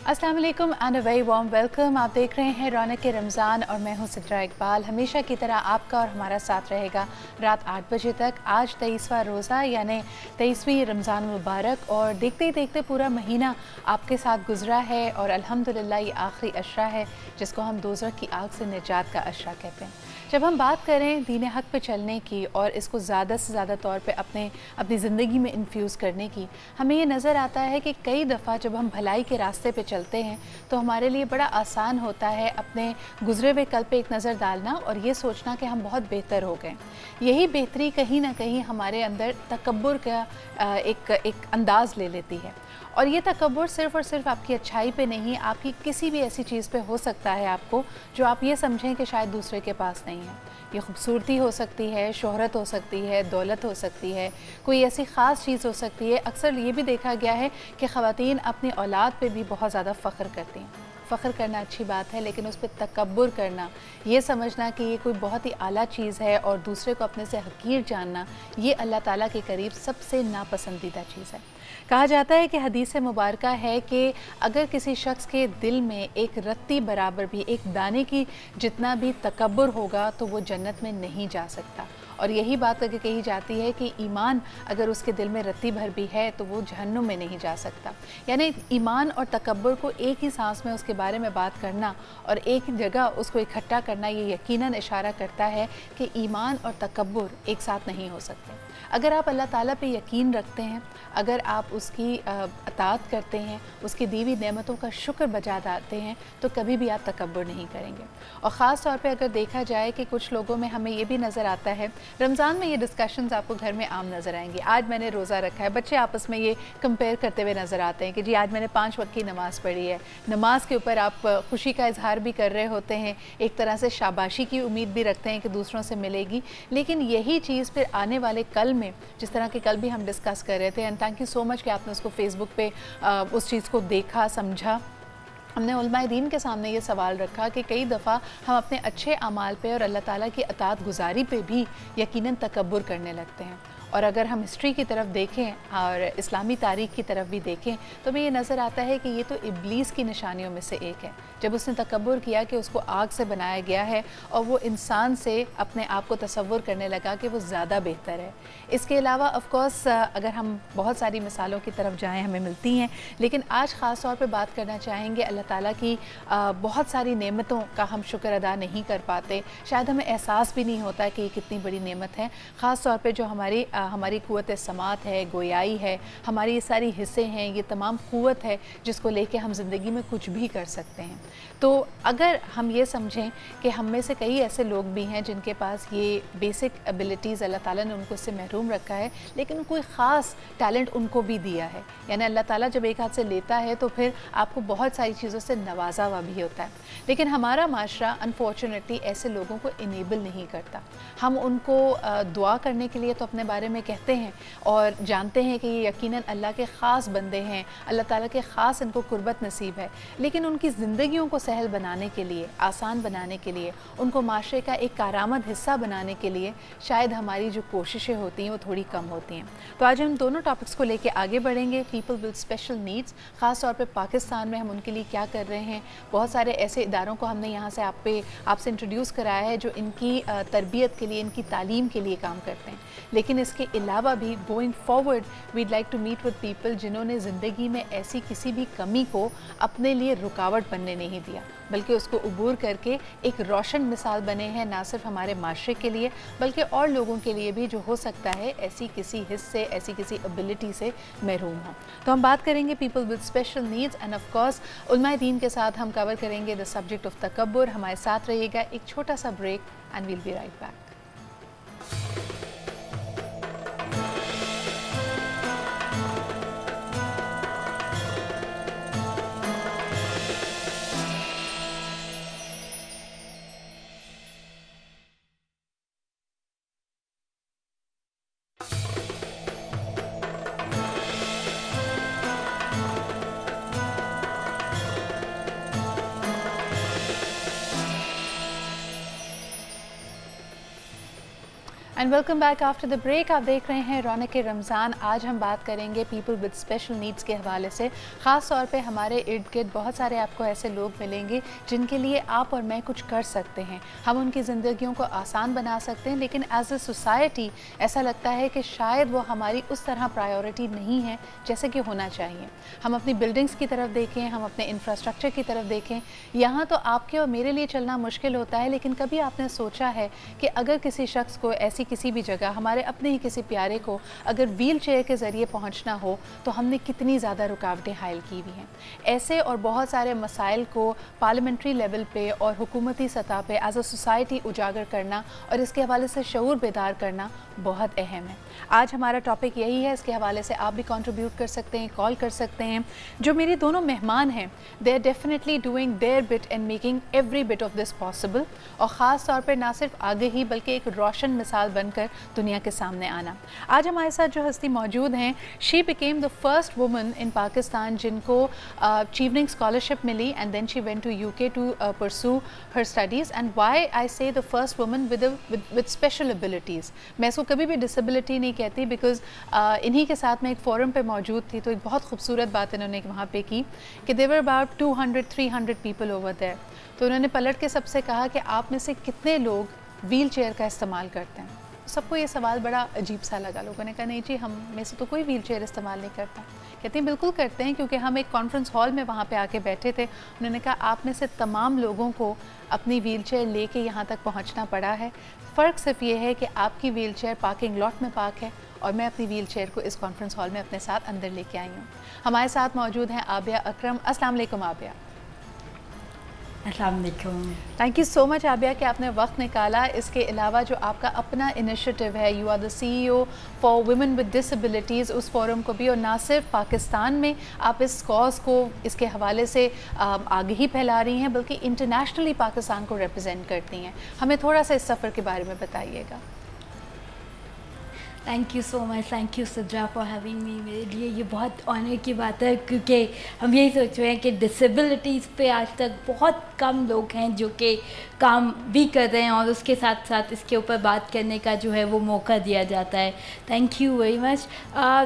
अस्सलाम वालेकुम and a very warm welcome. आप देख रहे हैं रौनक के रमज़ान और मैं हूं सिद्रा इकबाल। हमेशा की तरह आपका और हमारा साथ रहेगा रात 8 बजे तक। आज 23वां रोज़ा यानी 23वीं रमज़ान मुबारक और देखते ही देखते पूरा महीना आपके साथ गुजरा है और अल्हम्दुलिल्लाह ये आखिरी अशरा है जिसको हम दोज़ख की आग से निजात का अशरा कहते हैं। जब हम बात करें दीन हक़ पे चलने की और इसको ज़्यादा से ज़्यादा तौर पे अपनी ज़िंदगी में इन्फ्यूज़ करने की, हमें ये नज़र आता है कि कई दफ़ा जब हम भलाई के रास्ते पे चलते हैं तो हमारे लिए बड़ा आसान होता है अपने गुज़रे हुए कल पे एक नज़र डालना और ये सोचना कि हम बहुत बेहतर हो गए। यही बेहतरी कहीं ना कहीं हमारे अंदर तकब्बुर का एक अंदाज़ ले लेती है और ये तकब्बुर सिर्फ़ और सिर्फ आपकी अच्छाई पे नहीं, आपकी किसी भी ऐसी चीज़ पे हो सकता है आपको जो आप ये समझें कि शायद दूसरे के पास नहीं है। ये खूबसूरती हो सकती है, शोहरत हो सकती है, दौलत हो सकती है, कोई ऐसी ख़ास चीज़ हो सकती है। अक्सर ये भी देखा गया है कि ख़वातीन अपनी औलाद पे भी बहुत ज़्यादा फ़ख्र करती हैं। फ़ख्र करना अच्छी बात है, लेकिन उस पर तकब्बुर करना, ये समझना कि ये कोई बहुत ही आला चीज़ है और दूसरे को अपने से हक़ीर जानना, ये अल्लाह ताला के करीब सबसे नापसंदीदा चीज़ है। कहा जाता है कि हदीस मुबारका है कि अगर किसी शख्स के दिल में एक रत्ती बराबर भी, एक दाने की जितना भी तकब्बुर होगा तो वो जन्नत में नहीं जा सकता। और यही बात अगर कही जाती है कि ईमान अगर उसके दिल में रत्ती भर भी है तो वो जहन्नुम में नहीं जा सकता। यानी ईमान और तकब्बुर को एक ही सांस में उसके बारे में बात करना और एक ही जगह उसको इकट्ठा करना, ये यकीनन इशारा करता है कि ईमान और तकब्बुर एक साथ नहीं हो सकते। अगर आप अल्लाह ताला पे यकीन रखते हैं, अगर आप उसकी अताअत करते हैं, उसकी दी हुई नेमतों का शुक्र बजा डालते हैं, तो कभी भी आप तकब्बुर नहीं करेंगे। और ख़ास तौर पे अगर देखा जाए कि कुछ लोगों में हमें ये भी नज़र आता है, रमज़ान में ये डिस्कशंस आपको घर में आम नज़र आएंगी। आज मैंने रोज़ा रखा है, बच्चे आपस में ये कंपेयर करते हुए नज़र आते हैं कि जी आज मैंने 5 वक्त की नमाज़ पढ़ी है। नमाज के ऊपर आप खुशी का इजहार भी कर रहे होते हैं, एक तरह से शाबाशी की उम्मीद भी रखते हैं कि दूसरों से मिलेगी। लेकिन यही चीज़ फिर आने वाले कल में, जिस तरह के कल भी हम डिस्कस कर रहे थे, and thank you so much कि आपने उसको फेसबुक पे उस चीज़ को देखा, समझा। हमने उलमाए दीन के सामने ये सवाल रखा कि कई दफ़ा हम अपने अच्छे अमाल पे और अल्लाह ताला की अताअत गुजारी पे भी यकीनन तकब्बुर करने लगते हैं। और अगर हम हिस्ट्री की तरफ देखें और इस्लामी तारीख़ की तरफ भी देखें तो हमें ये नज़र आता है कि ये तो इब्लीस की निशानियों में से एक है। जब उसने तकब्बुर किया कि उसको आग से बनाया गया है और वो इंसान से अपने आप को तसव्वुर करने लगा कि वो ज़्यादा बेहतर है। इसके अलावा ऑफ़ कोर्स अगर हम बहुत सारी मिसालों की तरफ जाएँ हमें मिलती हैं, लेकिन आज ख़ास तौर पे बात करना चाहेंगे अल्लाह ताला की बहुत सारी नेमतों का हम शुक्र अदा नहीं कर पाते। शायद हमें एहसास भी नहीं होता कि ये कितनी बड़ी नेमत है। ख़ास तौर पे जो हमारी क़ुव्वत समात है, गोयाई है, हमारी ये सारी हिस्से हैं, ये तमाम क़ुव्वत है जिसको लेके हम ज़िंदगी में कुछ भी कर सकते हैं। तो अगर हम ये समझें कि हम में से कई ऐसे लोग भी हैं जिनके पास ये बेसिक एबिलिटीज़ अल्लाह ताला ने उनको से महरूम रखा है, लेकिन कोई ख़ास टैलेंट उनको भी दिया है। यानी अल्लाह ताला जब एक हाथ से लेता है तो फिर आपको बहुत सारी चीज़ों से नवाजा हुआ भी होता है। लेकिन हमारा माशरा अनफॉर्चुनेटली ऐसे लोगों को इनेबल नहीं करता। हम उनको दुआ करने के लिए तो अपने बारे में कहते हैं और जानते हैं कि ये यकीनन अल्लाह के ख़ास बंदे हैं, अल्लाह ताला के ख़ास इनको कुर्बत नसीब है, लेकिन उनकी ज़िंदगियों को सहल बनाने के लिए, आसान बनाने के लिए, उनको माशरे का एक कारामद हिस्सा बनाने के लिए शायद हमारी जो कोशिशें होती हैं वो थोड़ी कम होती हैं। तो आज हम दोनों टॉपिक्स को लेके आगे बढ़ेंगे। पीपल विद स्पेशल नीड्स, ख़ास तौर पे पाकिस्तान में हम उनके लिए क्या कर रहे हैं। बहुत सारे ऐसे इदारों को हमने यहाँ से आपसे इंट्रोड्यूस कराया है जो इनकी तरबियत के लिए, इनकी तालीम के लिए काम करते हैं। लेकिन इसके अलावा भी going forward we'd like to meet with people जिन्होंने ज़िंदगी में ऐसी किसी भी कमी को अपने लिए रुकावट बनने नहीं दिया, बल्कि उसको उबूर करके एक रोशन मिसाल बने हैं, ना सिर्फ हमारे माशरे के लिए बल्कि और लोगों के लिए भी जो हो सकता है ऐसी किसी हिस्से, ऐसी किसी एबिलिटी से महरूम हो। तो हम बात करेंगे people with special needs and of course उलमाए दीन के साथ हम कवर करेंगे द सब्जेक्ट ऑफ तकब्बुर। हमारे साथ रहिएगा, एक छोटा सा break and we'll be right back. And welcome back after the break. आप देख रहे हैं रौनक रमज़ान। आज हम बात करेंगे पीपल विद स्पेशल नीड्स के हवाले से। ख़ास तौर पे हमारे इर्द गिर्द बहुत सारे आपको ऐसे लोग मिलेंगे जिनके लिए आप और मैं कुछ कर सकते हैं, हम उनकी ज़िंदगियों को आसान बना सकते हैं, लेकिन एज अ सोसाइटी ऐसा लगता है कि शायद वो हमारी उस तरह प्रायोरिटी नहीं है जैसे कि होना चाहिए। हम अपनी बिल्डिंग्स की तरफ देखें, हम अपने इंफ्रास्ट्रक्चर की तरफ देखें, यहाँ तो आपके और मेरे लिए चलना मुश्किल होता है, लेकिन कभी आपने सोचा है कि अगर किसी शख्स को ऐसी किसी भी जगह, हमारे अपने ही किसी प्यारे को अगर व्हील चेयर के ज़रिए पहुंचना हो तो हमने कितनी ज़्यादा रुकावटें हायल की हुई हैं। ऐसे और बहुत सारे मसाइल को पार्लियामेंट्री लेवल पे और हुकूमती सतह पे एज अ सोसाइटी उजागर करना और इसके हवाले से शऊर बेदार करना बहुत अहम है। आज हमारा टॉपिक यही है, इसके हवाले से आप भी कंट्रीब्यूट कर सकते हैं, कॉल कर सकते हैं। जो मेरे दोनों मेहमान हैं, they are definitely doing their bit and making every bit of this possible, और ख़ास तौर पर ना सिर्फ आगे ही बल्कि एक रोशन मिसाल बनकर दुनिया के सामने आना। आज हमारे साथ जो हस्ती मौजूद हैं, she became the first woman in Pakistan जिनको चीवनिंग स्कॉलरशिप मिली and then she went to UK to pursue her studies. And why I say the first woman with special abilities. मैं इसको कभी भी डिसेबिलिटी नहीं कहती, बिकॉज इन्हीं के साथ मैं एक फोरम पे मौजूद थी तो एक बहुत खूबसूरत बात इन्होंने वहाँ पे की कि देवर अबाउट 200-300 पीपल ओवर देयर। तो उन्होंने पलट के सबसे कहा कि आप में से कितने लोग व्हील चेयर का इस्तेमाल करते हैं। सबको ये सवाल बड़ा अजीब सा लगा। लोगों ने कहा नहीं जी, हम में से तो कोई व्हील चेयर इस्तेमाल नहीं करता। कहते हैं बिल्कुल करते हैं, क्योंकि हम एक कॉन्फ्रेंस हॉल में वहाँ पे आके बैठे थे। उन्होंने कहा आप में से तमाम लोगों को अपनी व्हील चेयर लेके यहाँ तक पहुँचना पड़ा है। फ़र्क सिर्फ ये है कि आपकी व्हील चेयर पार्किंग लॉट में पार्क है और मैं अपनी व्हील चेयर को इस कॉन्फ्रेंस हॉल में अपने साथ अंदर लेके आई हूँ। हमारे साथ मौजूद हैं आबिया अकरम। अस्सलाम वालेकुम Abiya. Thank you so much Abiya कि आपने वक्त निकाला। इसके अलावा जो आपका अपना इनिशिएटिव है, you are the CEO for women with disabilities, उस फोरम को भी, और ना सिर्फ पाकिस्तान में आप इस कॉज को इसके हवाले से आगे ही फैला रही हैं, बल्कि इंटरनेशनली पाकिस्तान को रिप्रेजेंट करती हैं। हमें थोड़ा सा इस सफ़र के बारे में बताइएगा। Thank you so much, thank you Sidra for having me. मेरे लिए ये बहुत ऑनर की बात है, क्योंकि हम यही सोच रहे हैं कि डिसेबिलिटीज़ पे आज तक बहुत कम लोग हैं जो कि काम भी कर रहे हैं और उसके साथ साथ इसके ऊपर बात करने का जो है वो मौका दिया जाता है। Thank you very much.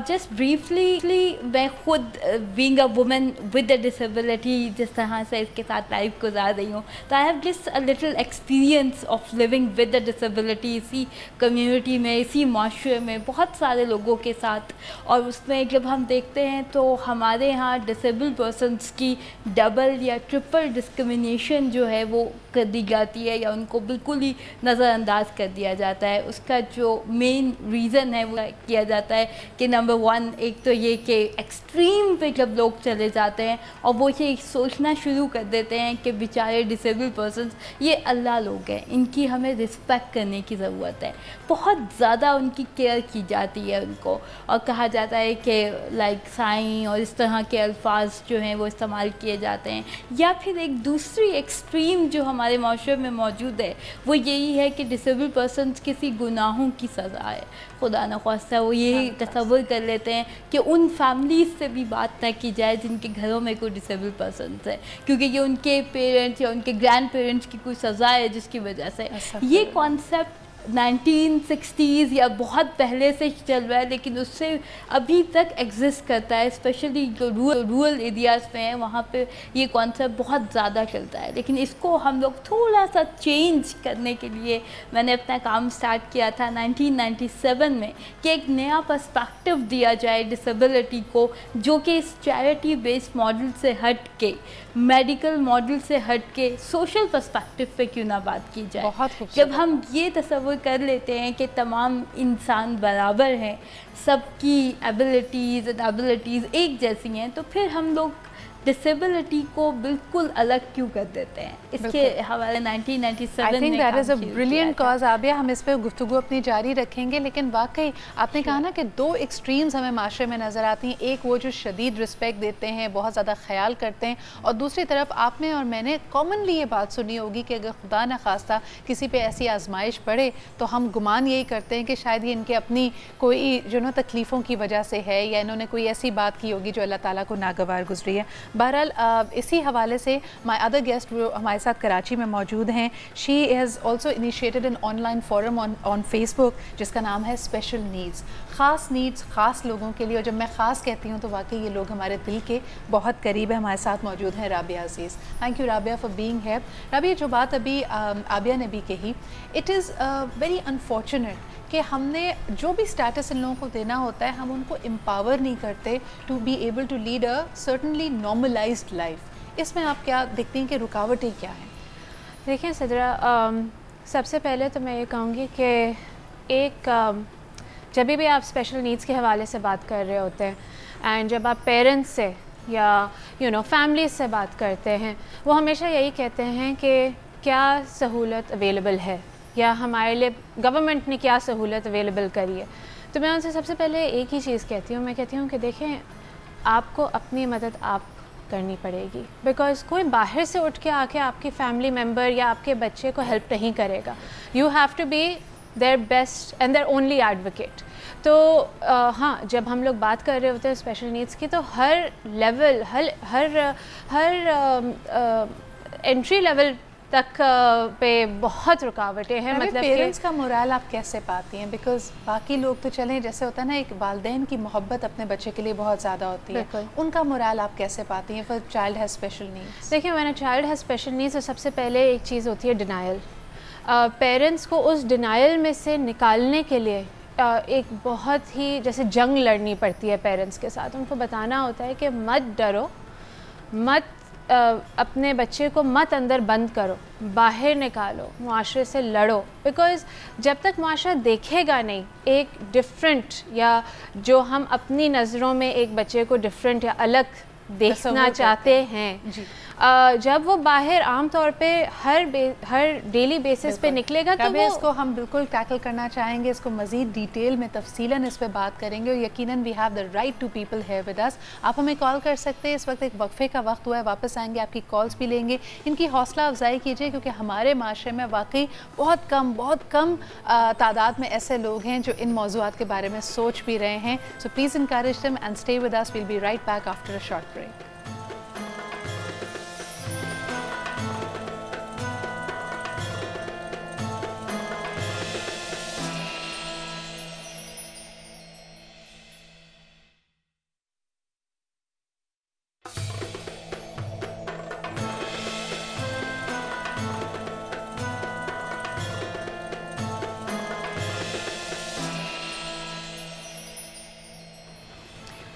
Just briefly, मैं खुद being a women with a disability जिस तरह से इसके साथ लाइफ गुजार रही हूँ, तो I have just a little experience of living with a disability, इसी कम्युनिटी में, इसी माशरे में बहुत सारे लोगों के साथ। और उसमें जब हम देखते हैं तो हमारे यहाँ डिसेबल्ड पर्सनस की डबल या ट्रिपल डिस्क्रिमिनेशन जो है वो कर दी जाती है, या उनको बिल्कुल ही नज़रअंदाज कर दिया जाता है। उसका जो मेन रीज़न है वो किया जाता है कि नंबर 1, एक तो ये कि एक्सट्रीम पे जब लोग चले जाते हैं और वो ये सोचना शुरू कर देते हैं कि बेचारे डिसेबल्ड पर्सनस ये अल्लाह लोग हैं, इनकी हमें रिस्पेक्ट करने की ज़रूरत है। बहुत ज़्यादा उनकी केयर की जाती है उनको, और कहा जाता है कि लाइक साईं और इस तरह के अल्फाज जो हैं वो इस्तेमाल किए जाते हैं। या फिर एक दूसरी एक्सट्रीम जो हमारे माशरे में मौजूद है वो यही है कि डिसेबल्ड पर्सनस किसी गुनाहों की सज़ा है, खुदा न ख्वास्ता वो यही तसव्वुर कर लेते हैं कि उन फैमिलीज़ से भी बात न की जाए जिनके घरों में कोई डिसेबल्ड पर्सनस है, क्योंकि ये उनके पेरेंट्स या उनके ग्रैंड पेरेंट्स की कोई सज़ा है जिसकी वजह से। ये कॉन्सेप्ट 1960s या बहुत पहले से चल रहा है, लेकिन उससे अभी तक एग्जिस्ट करता है, स्पेशली जो रूरल एरियाज़ में है वहाँ पे ये कॉन्सेप्ट बहुत ज़्यादा चलता है। लेकिन इसको हम लोग थोड़ा सा चेंज करने के लिए मैंने अपना काम स्टार्ट किया था 1997 में, कि एक नया पर्सपेक्टिव दिया जाए डिसेबिलिटी को, जो कि इस चैरिटी बेस्ड मॉडल से हट के, मेडिकल मॉडल से हट के सोशल पर्सपेक्टिव पे क्यों ना बात की जाए। जब हम ये तस्वीर कर लेते हैं कि तमाम इंसान बराबर हैं, सबकी एबिलिटीज़ एक जैसी हैं, तो फिर हम लोग डिसेबिलिटी को बिल्कुल अलग क्यों कर देते हैं। इसके हवाले 1997 I think that is a brilliant cause. Abia, हम इस पर गुफ्तगू अपनी जारी रखेंगे, लेकिन वाकई आपने कहा ना कि दो एक्सट्रीम्स हमें माशरे में नज़र आती हैं। एक वो जो शदीद रिस्पेक्ट देते हैं, बहुत ज़्यादा ख्याल करते हैं, और दूसरी तरफ आपने और मैंने कॉमनली ये बात सुनी होगी कि अगर खुदा न खास्ता किसी पे ऐसी आजमाइश पड़े तो हम गुमान यही करते हैं कि शायद ये इनके अपनी कोई जो ना तकलीफ़ों की वजह से है, या इन्होंने कोई ऐसी बात की होगी जो अल्लाह ताला को नागवार गुजरी है। بہرحال اسی حوالے سے مائی ادر گیسٹ وہ ہمارے ساتھ کراچی میں موجود ہیں. She has also initiated an online forum on Facebook جس کا نام ہے اسپیشل نیڈس, خاص نیڈس خاص لوگوں کے لیے. اور جب میں خاص کہتی ہوں تو واقعی یہ لوگ ہمارے دل کے بہت قریب ہے. ہمارے ساتھ موجود ہیں Rabia Aziz. Thank you Rabia for being here. Rabia, جو بات ابھی عابیہ نے بھی کہی, اٹ از ویری انفارچونیٹ کہ ہم نے جو بھی اسٹیٹس ان لوگوں کو دینا ہوتا ہے ہم ان کو امپاور نہیں کرتے to be able to lead a certainly normalised life. اس میں آپ کیا دیکھتی ہیں کہ رکاوٹیں کیا ہیں؟ دیکھیں صدرہ, سب سے پہلے تو میں یہ کہوں گی کہ ایک جب بھی آپ اسپیشل نیڈس کے حوالے سے بات کر رہے ہوتے ہیں اینڈ جب آپ پیرنٹس سے یا فیملیز سے بات کرتے ہیں, وہ ہمیشہ یہی کہتے ہیں کہ کیا سہولت اویلیبل ہے یا ہمارے لیے گورنمنٹ نے کیا سہولت اویلیبل کری ہے. تو میں ان سے سب سے پہلے ایک ہی چیز کہتی ہوں, میں کہتی ہوں کہ دیکھیں آپ کو اپنی مدد آپ کرنی پڑے گی, بیکاز کوئی باہر سے اٹھ کے آ کے آپ کی فیملی ممبر یا آپ کے بچے کو ہیلپ نہیں کرے گا. You have to be their best and their only advocate. تو ہاں, جب ہم لوگ بات کر رہے ہوتے ہیں اسپیشل نیڈس کی تو ہر لیول ہر انٹری لیول تک پہ بہت رکاوٹیں ہیں. مطلب پیرنٹس کا مورال آپ کیسے پاتی ہیں؟ بیکاز باقی لوگ تو چلیں, جیسے ہوتا ہے نا ایک والدین کی محبت اپنے بچے کے لیے بہت زیادہ ہوتی ہے, ان کا مورال آپ کیسے پاتی ہیں for child has special needs? دیکھیں when a child has special needs تو سب سے پہلے ایک چیز ہوتی ہے ڈینائل. پیرنٹس کو اس ڈینائل میں سے نکالنے کے لیے ایک بہت ہی جیسے جنگ لڑنی پڑتی ہے پیرنٹس کے ساتھ. ان کو بتانا ہوتا ہے کہ مت ڈرو, مت اپنے بچے کو مت اندر بند کرو, باہر نکالو, معاشرے سے لڑو. بیکاز جب تک معاشرہ دیکھے گا نہیں ایک ڈفرینٹ, یا جو ہم اپنی نظروں میں ایک بچے کو ڈفرینٹ یا الگ دیکھنا چاہتے ہیں, جب وہ باہر عام طور پہ ہر ڈیلی بیسس پہ نکلے گا تو اس کو ہم بالکل ٹیکل کرنا چاہیں گے. اس کو مزید ڈیٹیل میں تفصیلاً اس پہ بات کریں گے, اور یقیناً we have the right two people here with us. آپ ہمیں کال کر سکتے ہیں. اس وقت ایک وقفے کا وقت ہوا ہے, واپس آئیں گے آپ کی کالس بھی لیں گے. ان کی حوصلہ افزائی کیجیے کیونکہ ہمارے معاشرے میں واقعی بہت کم تعداد میں ایسے لوگ ہیں جو ان موضوعات کے بارے میں سوچ بھی رہے ہیں. So please encourage them and stay with us. We'll be right back after a short break.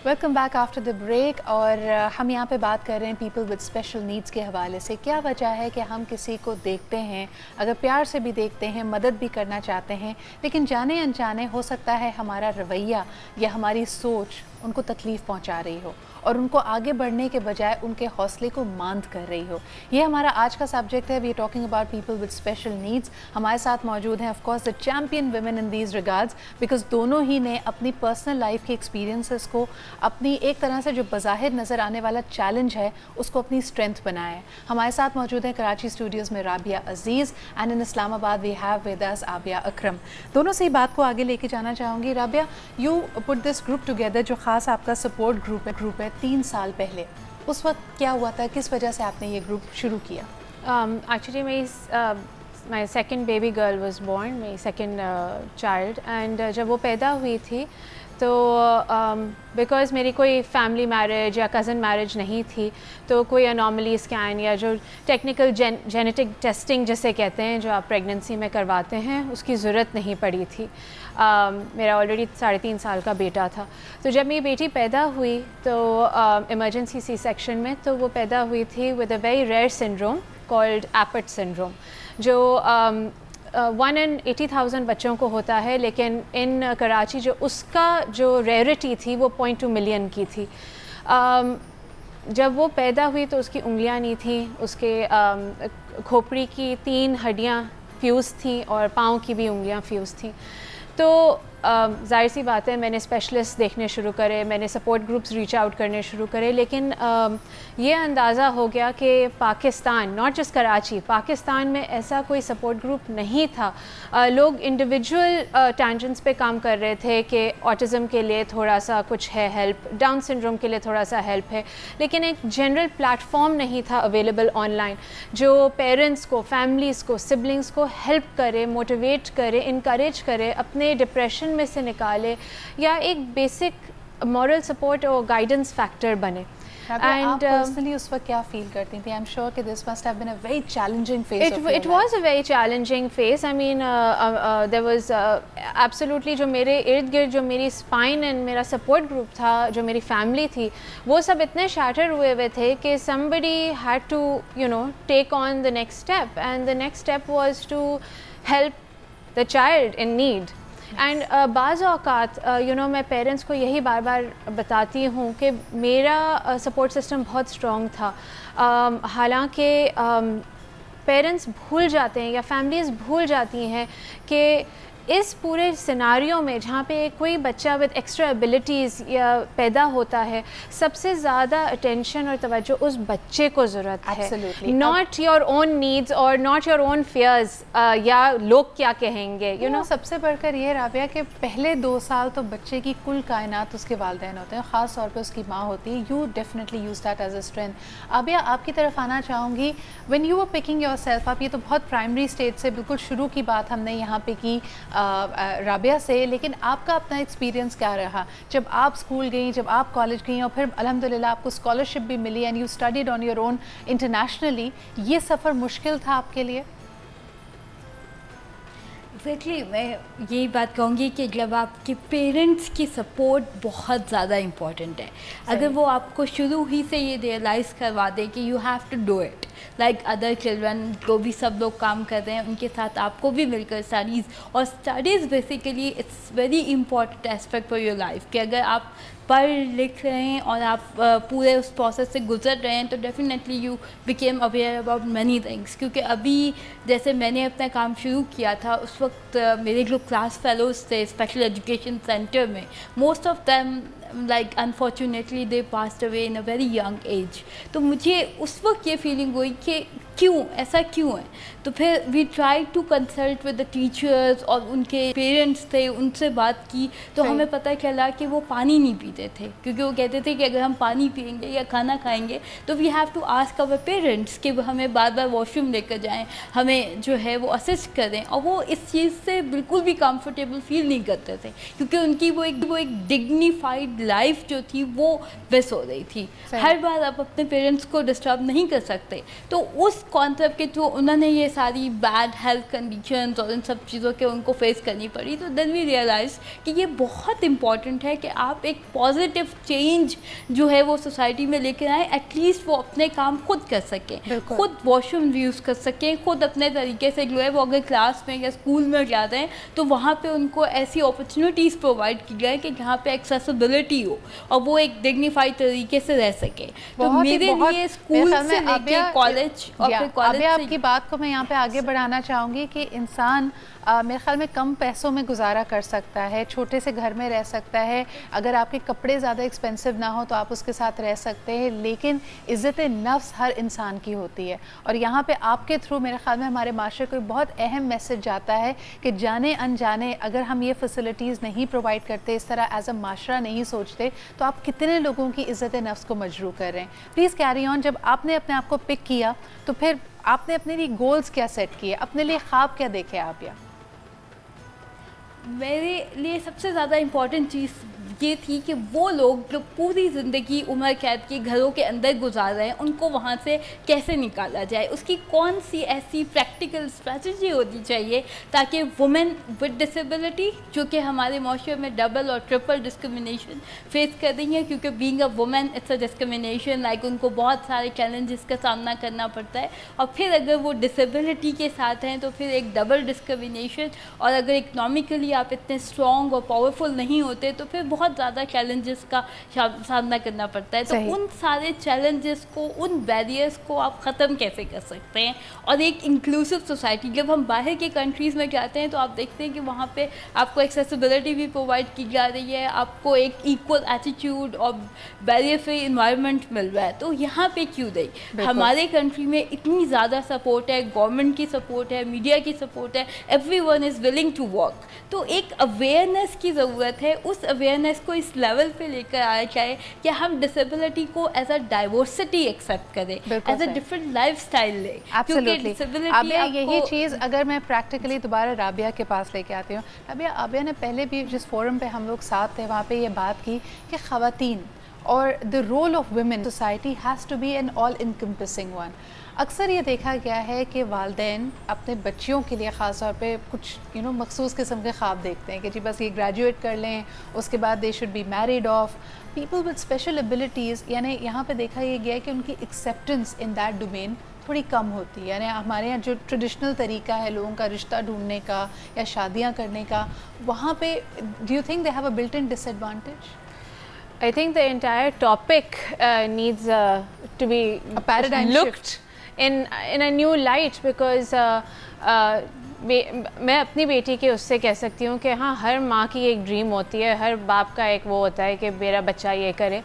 Welcome back after the break. اور ہم یہاں پہ بات کر رہے ہیں پیپل ود اسپیشل نیڈس کے حوالے سے. کیا وجہ ہے کہ ہم کسی کو دیکھتے ہیں, اگر پیار سے بھی دیکھتے ہیں, مدد بھی کرنا چاہتے ہیں, لیکن جانے انجانے ہو سکتا ہے ہمارا رویہ یا ہماری سوچ ان کو تکلیف پہنچا رہی ہو اور ان کو آگے بڑھنے کے بجائے ان کے حوصلے کو ماند کر رہی ہو. یہ ہمارا آج کا سبجیکٹ ہے. We are talking about people with special needs. ہمارے ساتھ موجود ہیں of course the champion women in these regards, because دونوں ہی نے اپنی پرسنل لائف کی ایکسپیرینسز کو اپنی ایک طرح سے جو بظاہر نظر آنے والا چیلنج ہے اس کو اپنی اسٹرینتھ بنایا ہے. ہمارے ساتھ موجود ہیں کراچی اسٹوڈیوز میں رابعہ عزیز, اینڈ ان اسلام آباد وی ہیو ود اس عابیہ اکرم. دونوں سے ہی بات کو آگے لے کے جانا چاہوں گی. Rabia, you put this group together جو خاص آپ کا سپورٹ گروپ ہے 3 سال پہلے. اس وقت کیا ہوا تھا, کس وجہ سے آپ نے یہ گروپ شروع کیا؟ Actually my second baby girl was born, میری سیکنڈ چائلڈ, اینڈ جب وہ پیدا ہوئی تھی تو بیکاز میری کوئی فیملی میرج یا کزن میرج نہیں تھی تو کوئی انارملی اسکین یا جو ٹیکنیکل جینیٹک ٹیسٹنگ جسے کہتے ہیں جو آپ پریگننسی میں کرواتے ہیں اس کی ضرورت نہیں پڑی تھی. میرا آلریڈی 3.5 سال کا بیٹا تھا. تو جب میری بیٹی پیدا ہوئی تو ایمرجنسی سی سیکشن میں, تو وہ پیدا ہوئی تھی with a very rare syndrome called apt syndrome, جو 1 in 80,000 بچوں کو ہوتا ہے, لیکن ان کراچی جو اس کا جو ریئرٹی تھی وہ 0.2 ملین کی تھی. جب وہ پیدا ہوئی تو اس کی انگلیاں نہیں تھیں, اس کے کھوپڑی کی 3 ہڈیاں فیوز تھیں اور پاؤں کی بھی انگلیاں فیوز تھیں. تو ظاہر سی بات ہے میں نے اسپیشلسٹ دیکھنے شروع کرے, میں نے سپورٹ گروپس ریچ آؤٹ کرنے شروع کرے, لیکن یہ اندازہ ہو گیا کہ پاکستان, ناٹ جسٹ کراچی, پاکستان میں ایسا کوئی سپورٹ گروپ نہیں تھا. لوگ انڈیویجول ٹینجنٹس پہ کام کر رہے تھے کہ آٹزم کے لیے تھوڑا سا کچھ ہے ہیلپ, ڈاؤن سنڈروم کے لیے تھوڑا سا ہیلپ ہے, لیکن ایک جنرل پلیٹ فارم نہیں تھا اویلیبل آن لائن جو پیرنٹس کو, فیملیز کو, سبلنگس کو ہیلپ کرے, موٹیویٹ کرے, انکریج کرے, اپنے ڈپریشن میں سے نکالے, یا ایک بیسک مورل سپورٹ اور گائیڈنس فیکٹر بنے. آپ پرسنلی اس وقت کیا فیل کرتی تھیں؟ آئی ایم شیور کہ this must have been a very challenging phase. It was a very challenging phase. I mean, there was absolutely جو میرے ارد گرد جو میری اسپائن اینڈ میرا سپورٹ گروپ تھا, جو میری فیملی تھی, وہ سب اتنے شیٹر ہوئے ہوئے تھے کہ somebody had to take on the next step, and the next step was to help the child in need. And بعض اوقات میں پیرنٹس کو یہی بار بار بتاتی ہوں کہ میرا سپورٹ سسٹم بہت اسٹرانگ تھا, حالانکہ پیرنٹس بھول جاتے ہیں یا فیملیز بھول جاتی ہیں کہ اس پورے سیناریو میں جہاں پہ کوئی بچہ ود ایکسٹرا ایبلٹیز یا پیدا ہوتا ہے, سب سے زیادہ اٹینشن اور توجہ اس بچے کو ضرورت ہے, ناٹ یور اون نیڈز اور ناٹ یور اون فیئرز یا لوگ کیا کہیں گے. سب سے بڑھ کر یہ رابعہ کہ پہلے 2 سال تو بچے کی کل کائنات اس کے والدین ہوتے ہیں, خاص طور پہ اس کی ماں ہوتی ہے. You definitely use that as a strength. Rabia آپ کی طرف آنا چاہوں گی. When you are picking yourself up, یہ تو بہت پرائمری اسٹیج سے بالکل شروع کی بات ہم نے یہاں پہ کی رابعہ سے, لیکن آپ کا اپنا ایکسپیرینس کیا رہا جب آپ اسکول گئیں, جب آپ کالج گئیں, اور پھر الحمدللہ آپ کو اسکالرشپ بھی ملی and you studied on your own internationally. یہ سفر مشکل تھا آپ کے لیے؟ ایگزیکٹلی میں یہی بات کہوں گی کہ جب آپ کے پیرنٹس کی سپورٹ بہت زیادہ امپورٹنٹ ہے, اگر وہ آپ کو شروع ہی سے یہ ریئلائز کروا دے کہ you have to do it like other children جو بھی سب لوگ کام کر رہے ہیں ان کے ساتھ آپ کو بھی مل کر اسٹڈیز, اور studies basically it's very important aspect for your life کہ اگر آپ پڑھ لکھ رہے ہیں اور آپ پورے اس پروسیس سے گزر رہے ہیں تو definitely you became aware about many things. کیونکہ ابھی جیسے میں نے اپنا کام شروع کیا تھا اس وقت میرے جو کلاس فیلوز تھے اسپیشل ایجوکیشن سینٹر میں, most of them like unfortunately they passed away in a very young age. تو مجھے اس وقت یہ فیلنگ ہوئی کہ کیوں ایسا کیوں ہے. تو پھر we try to consult with the teachers, اور ان کے پیرنٹس تھے ان سے بات کی تو ہمیں پتہ چلا کہ وہ پانی نہیں پیتے تھے, کیونکہ وہ کہتے تھے کہ اگر ہم پانی پئیں گے یا کھانا کھائیں گے تو we have to ask our parents کہ وہ ہمیں بار بار واش روم لے کر جائیں, ہمیں جو ہے وہ اسسٹ کریں. اور وہ اس چیز سے بالکل بھی کمفرٹیبل فیل نہیں کرتے تھے کیونکہ ان کی وہ ایک ڈگنیفائڈ لائف جو تھی وہ ویس ہو رہی تھی. ہر بار آپ اپنے پیرنٹس کو ڈسٹرب نہیں کر سکتے. تو اس کانسیپٹ کے تھرو انہوں نے یہ ساری بیڈ ہیلتھ کنڈیشنز اور ان سب چیزوں کے ان کو فیس کرنی پڑی. تو دین وی ریئلائز کہ یہ بہت امپورٹنٹ ہے کہ آپ ایک پازیٹیو چینج جو ہے وہ سوسائٹی میں لے کے آئیں, ایٹ لیسٹ وہ اپنے کام خود کر سکیں, خود واش روم یوز کر سکیں, خود اپنے طریقے سے جو ہے وہ اگر کلاس میں یا اسکول میں جاتے ہیں تو وہاں پہ ان کو ایسی اپرچونیٹیز پرووائڈ کی جائے کہ جہاں پہ ایکسیسیبلٹی ہو اور وہ ایک ڈگنیفائڈ طریقے سے رہ سکے. تو میرے لیے اسکول سے لے کے کالج اور پھر کالج آپ کی بات کو میں یہاں پہ آگے بڑھانا چاہوں گی کہ انسان میرے خیال میں کم پیسوں میں گزارا کر سکتا ہے, چھوٹے سے گھر میں رہ سکتا ہے, اگر آپ کے کپڑے زیادہ ایکسپینسو نہ ہو تو آپ اس کے ساتھ رہ سکتے ہیں, لیکن عزت نفس ہر انسان کی ہوتی ہے. اور یہاں پہ آپ کے تھرو میرے خیال میں ہمارے معاشرے کو بہت اہم میسج جاتا ہے کہ جانے انجانے اگر ہم یہ فیسلٹیز نہیں پرووائڈ کرتے, اس طرح ایز اے معاشرہ نہیں سوچتے, تو آپ کتنے لوگوں کی عزت نفس کو مجروح کر رہے ہیں. Please carry on. جب آپ نے اپنے آپ کو پک کیا تو پھر آپ نے اپنے لیے گولز کیا سیٹ کیے, اپنے لیے خواب کیا دیکھے آپ؟ یا میرے لیے سب سے زیادہ امپورٹنٹ چیز یہ تھی کہ وہ لوگ جو پوری زندگی عمر قید کی گھروں کے اندر گزار رہے ہیں ان کو وہاں سے کیسے نکالا جائے, اس کی کون سی ایسی پریکٹیکل اسٹریٹجی ہونی چاہیے تاکہ وومن ود ڈسیبلٹی جو کہ ہمارے معاشرے میں ڈبل اور ٹرپل ڈسکرمنیشن فیس کر رہی ہیں, کیونکہ being a woman it's a discrimination, like ان کو بہت سارے چیلنجز کا سامنا کرنا پڑتا ہے, اور پھر اگر وہ ڈسیبلٹی کے ساتھ ہیں تو پھر ایک ڈبل ڈسکرمنیشن, اور اگر اکنامکلی آپ اتنے اسٹرانگ اور پاورفل نہیں ہوتے تو پھر بہت बहुत ज़्यादा चैलेंजेस का सामना करना पड़ता है। तो उन सारे चैलेंजेस को, उन बैरियर्स को आप ख़त्म कैसे कर सकते हैं? और एक इंक्लूसिव सोसाइटी, जब हम बाहर के कंट्रीज़ में जाते हैं तो आप देखते हैं कि वहाँ पे आपको एक्सेसिबिलिटी भी प्रोवाइड की जा रही है, आपको एक इक्वल एटीट्यूड और बैरियर फ्री इन्वायरमेंट मिल रहा है। तो यहाँ पे क्यों नहीं? हमारे कंट्री में इतनी ज़्यादा सपोर्ट है, गवर्नमेंट की सपोर्ट है, मीडिया की सपोर्ट है, everyone is willing to work. तो एक अवेयरनेस की ज़रूरत है, उस अवेयरनेस को इस लेवल पे लेकर आया जाए कि हम डिसेबिलिटी को एज अ डाइवर्सिटी एक्सेप्ट करें, as a different life style लें। क्योंकि डिसेबिलिटी यही चीज़ अगर मैं प्रैक्टिकली दोबारा राबिया के पास लेके आती हूँ, राबिया ने पहले भी जिस फोरम पे हम लोग साथ थे वहाँ पे ये बात की कि ख़वातीन और the role of women society has to be an all encompassing one. अक्सर ये देखा गया है कि वालिदैन अपने बच्चियों के लिए ख़ास तौर पे कुछ मखसूस किस्म के ख्वाब देखते हैं कि जी बस ये ग्रेजुएट कर लें, उसके बाद they should be married of. People with special abilities, यानी यहाँ पे देखा ये गया है कि उनकी एक्सेप्टेंस इन दैट डोमेन थोड़ी कम होती है। यानी हमारे यहाँ जो ट्रेडिशनल तरीका है लोगों का रिश्ता ढूंढने का या शादियाँ करने का, वहाँ पे do you think they have a built in disadvantage? I think the entire topic needs to be a paradigm looked in a new light, because मैं अपनी बेटी के उससे कह सकती हूँ कि हाँ, हर माँ की एक ड्रीम होती है, हर बाप का एक वो होता है कि मेरा बच्चा ये करे,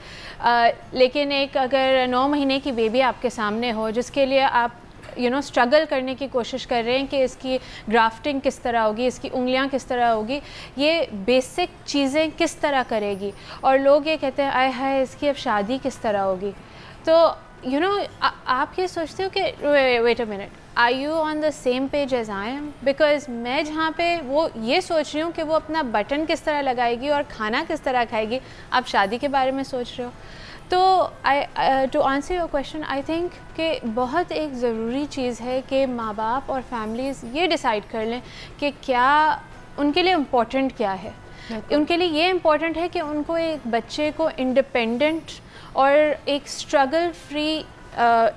लेकिन एक अगर 9 महीने की बेबी आपके सामने हो जिसके लिए आप स्ट्रगल करने की कोशिश कर रहे हैं कि इसकी ग्राफ्टिंग किस तरह होगी, इसकी उंगलियां किस तरह होगी, ये बेसिक चीज़ें किस तरह करेगी, और लोग ये कहते हैं आय हाय इसकी अब शादी किस तरह होगी। तो आप ये सोचते हो कि wait a minute, are you on the same page as I am? Because मैं जहाँ पे वो ये सोच रही हूँ कि वो अपना बटन किस तरह लगाएगी और खाना किस तरह खाएगी, आप शादी के बारे में सोच रहे हो। तो to answer your question, I think कि बहुत एक ज़रूरी चीज़ है कि माँ बाप और फैमिलीज़ ये डिसाइड कर लें कि क्या उनके लिए इम्पोर्टेंट क्या है। उनके लिए ये इम्पोर्टेंट है कि उनको एक बच्चे को इंडिपेंडेंट और एक स्ट्रगल फ्री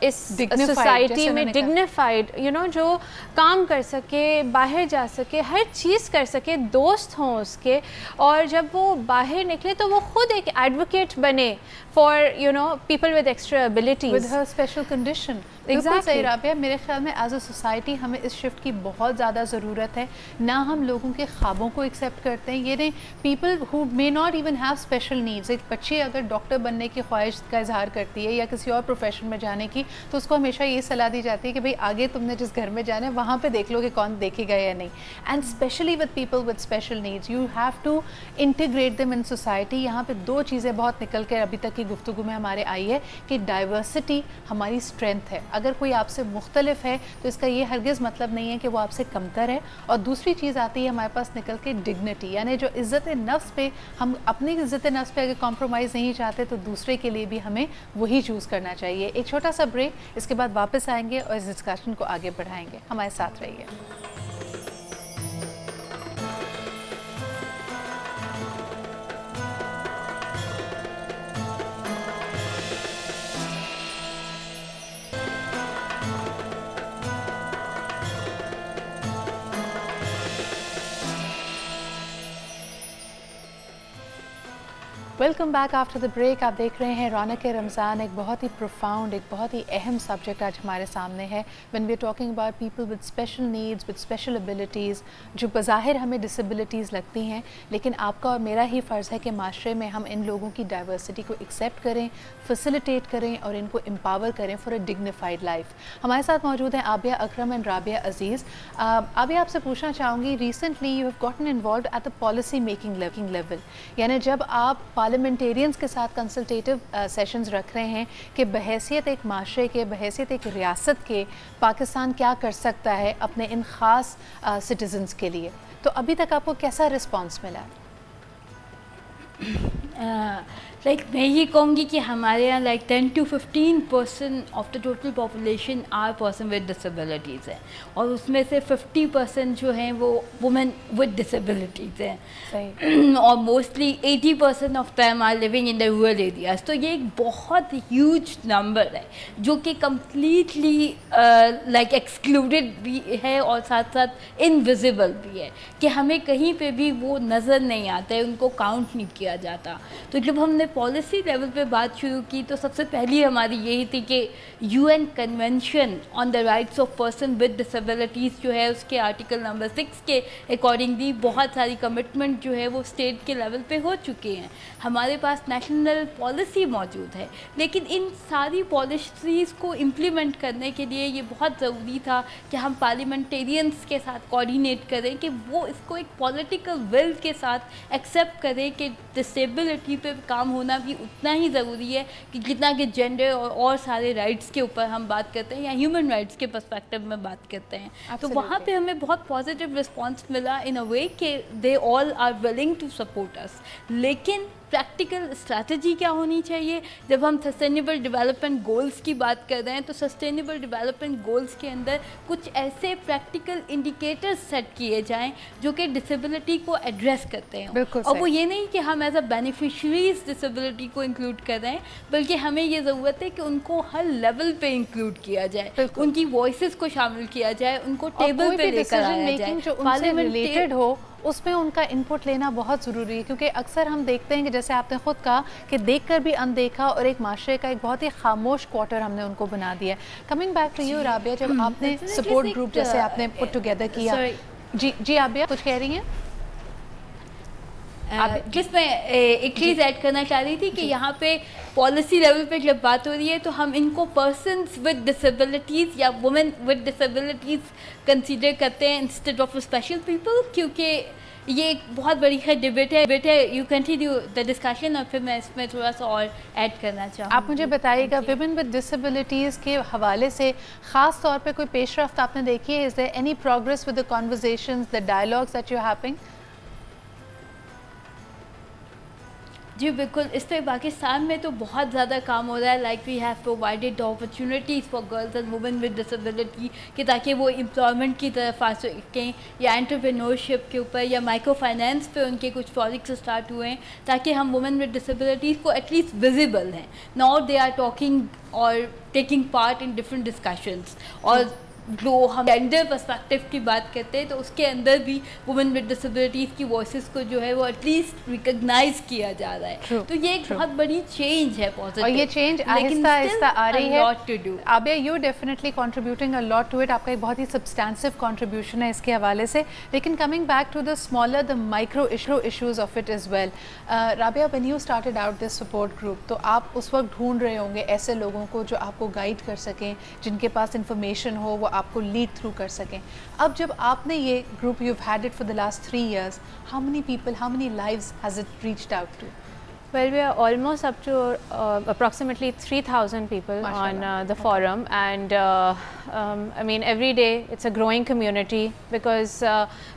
इस सोसाइटी में डिग्निफाइड जो काम कर सके, बाहर जा सके, हर चीज़ कर सके, दोस्त हों उसके, और जब वो बाहर निकले तो वो खुद एक एडवोकेट बने for people with extra abilities with her special condition. बिल्कुल सही राबिया, मेरे ख्याल में एज अ सोसाइटी हमें इस शिफ्ट की बहुत ज़्यादा ज़रूरत है। ना हम लोगों के ख्वाबों को एक्सेप्ट करते हैं, ये नहीं people who may not even have special needs. एक बच्ची अगर डॉक्टर बनने की ख्वाहिश का इजहार करती है या किसी और प्रोफेशन में जाने की, तो उसको हमेशा ये सलाह दी जाती है कि भाई आगे तुमने जिस घर में जाना है वहाँ पे देख लो कि कौन देखेगा या नहीं। And specially with people with special needs you have to integrate them in society. यहाँ पे 2 चीज़ें बहुत निकल कर अभी तक की गुफ्तगू में हमारे आई है कि डाइवर्सिटी हमारी स्ट्रेंथ है। अगर कोई आपसे मुख्तलिफ है तो इसका ये हरगिज़ मतलब नहीं है कि वो आपसे कमतर है। और दूसरी चीज़ आती है हमारे पास निकल के डिग्निटी, यानी जो इज़्ज़त नफ्स पे, हम अपनी इज़्ज़त नफ्स पे अगर कॉम्प्रोमाइज़ नहीं चाहते तो दूसरे के लिए भी हमें वही चूज़ करना चाहिए। एक छोटा सा ब्रेक, इसके बाद वापस आएंगे और इस डिस्कशन को आगे बढ़ाएंगे। हमारे साथ रहिए। Welcome back after the break. आप देख रहे हैं रौनक रमज़ान। एक बहुत ही प्रोफाउंड, एक बहुत ही अहम सब्जेक्ट आज हमारे सामने है। When we are talking about people with special needs, with special abilities, जो बज़ाहिर हमें डिसेबिलिटीज़ लगती हैं, लेकिन आपका और मेरा ही फ़र्ज़ है कि माशरे में हम इन लोगों की डाइवर्सिटी को एक्सेप्ट करें, फैसिलिटेट करें और इनको एम्पावर करें फॉर अ डिग्निफाइड लाइफ। हमारे साथ मौजूद हैं आबिया अकरम एंड राबिया अजीज़। आबिया, आपसे पूछना चाहूँगी, recently you have gotten involved at the policy making level, यानी जब आप पार्लियामेंटेरियंस के साथ कंसल्टेटिव सेशंस रख रहे हैं कि बहैसियत एक माशरे के, बहैसियत एक रियासत के, पाकिस्तान क्या कर सकता है अपने इन ख़ास सिटीजन्स के लिए, तो अभी तक आपको कैसा रिस्पांस मिला? लाइक मैं ये कहूँगी कि हमारे यहाँ like 10 to 15% of the total population are person with disabilities हैं, और उसमें से 50% जो हैं वो वुमेन विद डिसेबिलिटीज़ हैं, और mostly 80% of them are living in the rural areas. तो ये एक बहुत ह्यूज नंबर है जो कि कम्प्लीटली लाइक एक्सक्लूडेड भी है और साथ साथ इनविजिबल भी है, कि हमें कहीं पे भी वो नज़र नहीं आता है, उनको काउंट नहीं किया जाता। तो जब हमने पॉलिसी लेवल पे बात शुरू की तो सबसे पहली हमारी यही थी कि UN convention on the rights of person with disabilities जो है उसके आर्टिकल नंबर 6 के अकॉर्डिंगली बहुत सारी कमिटमेंट जो है वो स्टेट के लेवल पे हो चुके हैं। हमारे पास नेशनल पॉलिसी मौजूद है, लेकिन इन सारी पॉलिसीज़ को इम्प्लीमेंट करने के लिए ये बहुत ज़रूरी था कि हम पार्लियामेंटेरियंस के साथ कोऑर्डिनेट करें कि वो इसको एक पॉलिटिकल विल के साथ एक्सेप्ट करें कि डिसेबिलिटी पे काम होना भी उतना ही ज़रूरी है कि जितना कि जेंडर और सारे राइट्स के ऊपर हम बात करते हैं या ह्यूमन राइट्स के पर्सपेक्टिव में बात करते हैं। तो वहाँ पे हमें बहुत पॉजिटिव रिस्पॉन्स मिला इन अ वे कि they all are willing to support us. लेकिन प्रैक्टिकल स्ट्रैटेजी क्या होनी चाहिए? जब हम सस्टेनेबल डेवलपमेंट गोल्स की बात कर रहे हैं तो सस्टेनेबल डेवलपमेंट गोल्स के अंदर कुछ ऐसे प्रैक्टिकल इंडिकेटर्स सेट किए जाएं जो कि डिसेबिलिटी को एड्रेस करते हैं, और वो ये नहीं कि हम एज अ बेनिफिशरीज डिसेबिलिटी को इंक्लूड कर रहे हैं, बल्कि हमें ये ज़रूरत है कि उनको हर लेवल पे इंक्लूड किया जाए, उनकी वॉइसेस को शामिल किया जाए, उनको टेबल पे लेकर आया जाए, जो उनसे रिलेटेड हो उसमें उनका इनपुट लेना बहुत ज़रूरी है। क्योंकि अक्सर हम देखते हैं कि जैसे आपने ख़ुद कहा कि देखकर भी अनदेखा और एक माशरे का एक बहुत ही खामोश क्वार्टर हमने उनको बना दिया। Coming back to you Rabia, जब आपने सपोर्ट ग्रुप जैसे आपने पुट टुगेदर किया, जी राबिया कुछ कह रही हैं? जिसमें एक चीज़ ऐड करना चाह रही थी कि यहाँ पे पॉलिसी लेवल पे जब बात हो रही है तो हम इनको पर्सन्स विद डिसेबिलिटीज़ या वुमेन विद डिसेबिलिटीज़ कंसीडर करते हैं इंस्टेड ऑफ स्पेशल पीपल, क्योंकि ये एक बहुत बड़ी डिबेट है। यू कंटिन्यू द डिस्कशन और फिर मैं इसमें थोड़ा सा और ऐड करना चाहूँगी। आप मुझे बताइएगा विमेन विद डिसेबिलिटीज़ के हवाले से ख़ास तौर पे कोई पेशरफ्त आपने देखी है? Is there any progress with the conversations, the dialogues that you are having? जी बिल्कुल, इस पर पाकिस्तान में तो बहुत ज़्यादा काम हो रहा है। Like we have provided opportunities for girls and women with disability कि ताकि वो एम्प्लॉयमेंट की तरफ आ सकें, या एंटरप्रेन्योरशिप के ऊपर या माइक्रो फाइनेंस पे उनके कुछ प्रोजेक्ट्स स्टार्ट हुए हैं ताकि हम वुमेन विद डिसेबिलिटीज़ को एटलीस्ट विजिबल हैं। नाउ दे आर टॉकिंग और taking part in different discussions. और जो हम जेंडर पर्सपेक्टिव की बात करते हैं तो उसके अंदर भी वुमेन विद डिसेबिलिटीज़ की वॉइसेस को जो है वो एटलीस्ट रिकग्नाइज किया जा रहा है। तो ये एक बहुत बड़ी चेंज है पॉजिटिव, और ये चेंज आहिस्ता आहिस्ता आ रही है। Abia, you definitely contributing a lot to it, आपका एक बहुत ही सब्सटेंसिव कंट्रीब्यूशन है इसके हवाले से। लेकिन coming back to the smaller the micro issues of it is well, Rabia when you started out this support group तो आप उस वक्त ढूंढ रहे होंगे ऐसे लोगों को जो आपको गाइड कर सकें, जिनके पास इंफॉर्मेशन हो, वो आपको लीड थ्रू कर सकें। अब जब आपने ये group you have had it for the last 3 years, how many people, how many lives has it reached out to? Well, we are almost up to approximately 3,000 people on the forum, and I mean every day it's a growing community because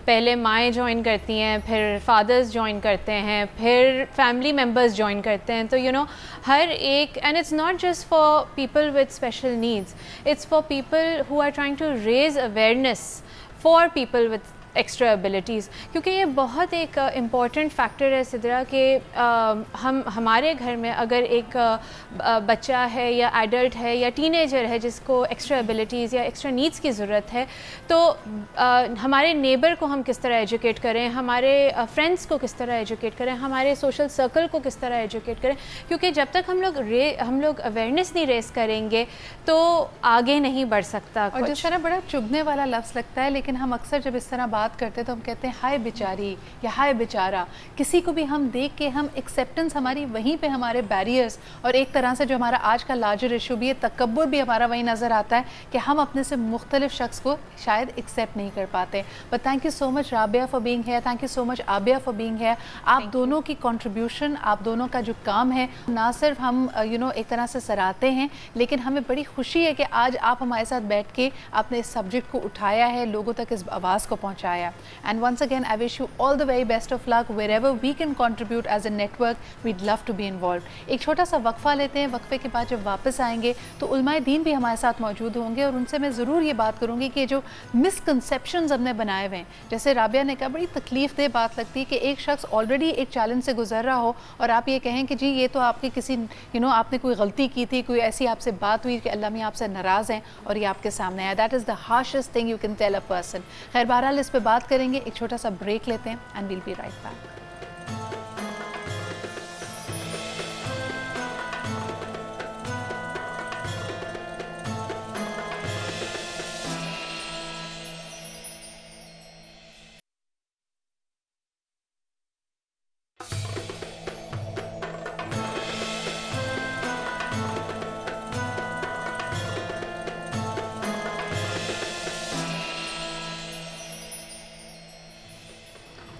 पहले माएँ join करती हैं, फिर fathers join करते हैं, फिर family members join करते हैं, तो you know हर एक, and it's not just for people with special needs, it's for people who are trying to raise awareness for people with extra abilities. क्योंकि ये बहुत एक इम्पॉर्टेंट फैक्टर है सिद्रा कि हमारे घर में अगर एक बच्चा है या एडल्ट है या टीनेजर है जिसको एक्स्ट्रा एबिलिटीज़ या एक्स्ट्रा नीड्स की ज़रूरत है, तो हमारे नेबर को हम किस तरह एजुकेट करें, हमारे फ्रेंड्स को किस तरह एजुकेट करें, हमारे सोशल सर्कल को किस तरह एजुकेट करें, क्योंकि जब तक हम लोग अवेयरनेस नहीं रेस करेंगे तो आगे नहीं बढ़ सकता। और जिस तरह बड़ा चुभने वाला लफ्ज़ लगता है, लेकिन हम अक्सर जब इस तरह बात करते तो हम कहते हैं हाय बेचारी या हाय बेचारा। किसी को भी हम देख के हम एक्सेप्टेंस हमारी वहीं पे, हमारे बैरियर्स, और एक तरह से जो हमारा आज का लार्जर इशू भी है तकब्बुर भी हमारा वहीं नज़र आता है कि हम अपने से मुख्तलिफ शख्स को शायद एक्सेप्ट नहीं कर पाते। But thank you so much Rabia for being here, thank you so much Abia for being here. आप दोनों की कंट्रीब्यूशन, आप दोनों का जो काम है, ना सिर्फ हम एक तरह से सराहते हैं, लेकिन हमें बड़ी खुशी है कि आज आप हमारे साथ बैठ के आपने इस सब्जेक्ट को उठाया है, लोगों तक इस आवाज़ को पहुँचाया पहुँचाया। And once again I wish you all the very best of luck wherever we can contribute as a network, we'd love to be involve. एक छोटा सा वक्फा लेते हैं, वक्फे के बाद जब वापस आएंगे तो उलमाए दीन भी हमारे साथ मौजूद होंगे और उनसे मैं ज़रूर ये बात करूँगी कि जो मिसकंसेप्शंस हमने बनाए हुए हैं, जैसे राबिया ने कहा, बड़ी तकलीफ दे बात लगती है कि एक शख्स ऑलरेडी एक चैलेंज से गुजर रहा हो और आप ये कहें कि जी ये तो आपके किसी आपने कोई गलती की थी, कोई ऐसी आपसे बात हुई कि अल्लाह मियां आपसे नाराज़ हैं और ये आपके सामने आया। That is the harshest thing you can tell a person. खैर बहरहाल इस पे बात करेंगे, एक छोटा सा ब्रेक लेते हैं and will be right back.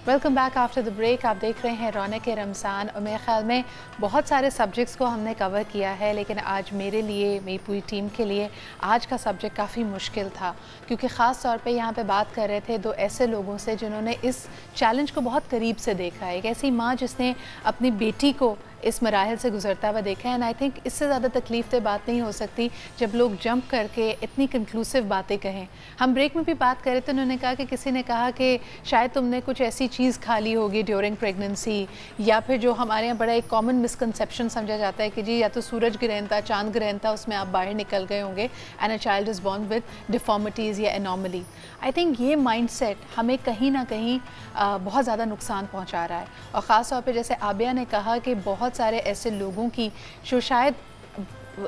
Welcome back after the break. आप देख रहे हैं रौनक रमज़ान और मेरे ख़्याल में बहुत सारे सब्जेक्ट्स को हमने कवर किया है, लेकिन आज मेरे लिए, मेरी पूरी टीम के लिए आज का सब्जेक्ट काफ़ी मुश्किल था, क्योंकि ख़ास तौर पे यहाँ पे बात कर रहे थे दो ऐसे लोगों से जिन्होंने इस चैलेंज को बहुत करीब से देखा है। एक ऐसी माँ जिसने अपनी बेटी को इस मराहल से गुजरता हुआ देखा है। एंड आई थिंक इससे ज़्यादा तकलीफ दे बात नहीं हो सकती जब लोग जंप करके इतनी कंक्लूसिव बातें कहें। हम ब्रेक में भी बात कर रहे थे, उन्होंने कहा कि किसी ने कहा कि शायद तुमने कुछ ऐसी चीज़ खा ली होगी ड्यूरिंग प्रेगनेंसी, या फिर जो हमारे यहाँ बड़ा एक कॉमन मिसकंसेप्शन समझा जाता है कि जी या तो सूरज ग्रहण था, चांद ग्रहण था, उसमें आप बाहर निकल गए होंगे and a child is born with deformities या एनॉमली। आई थिंक ये माइंडसेट हमें कहीं ना कहीं बहुत ज़्यादा नुकसान पहुँचा रहा है। और ख़ास तौर पर जैसे आबिया ने कहा कि बहुत सारे ऐसे लोगों की जो शायद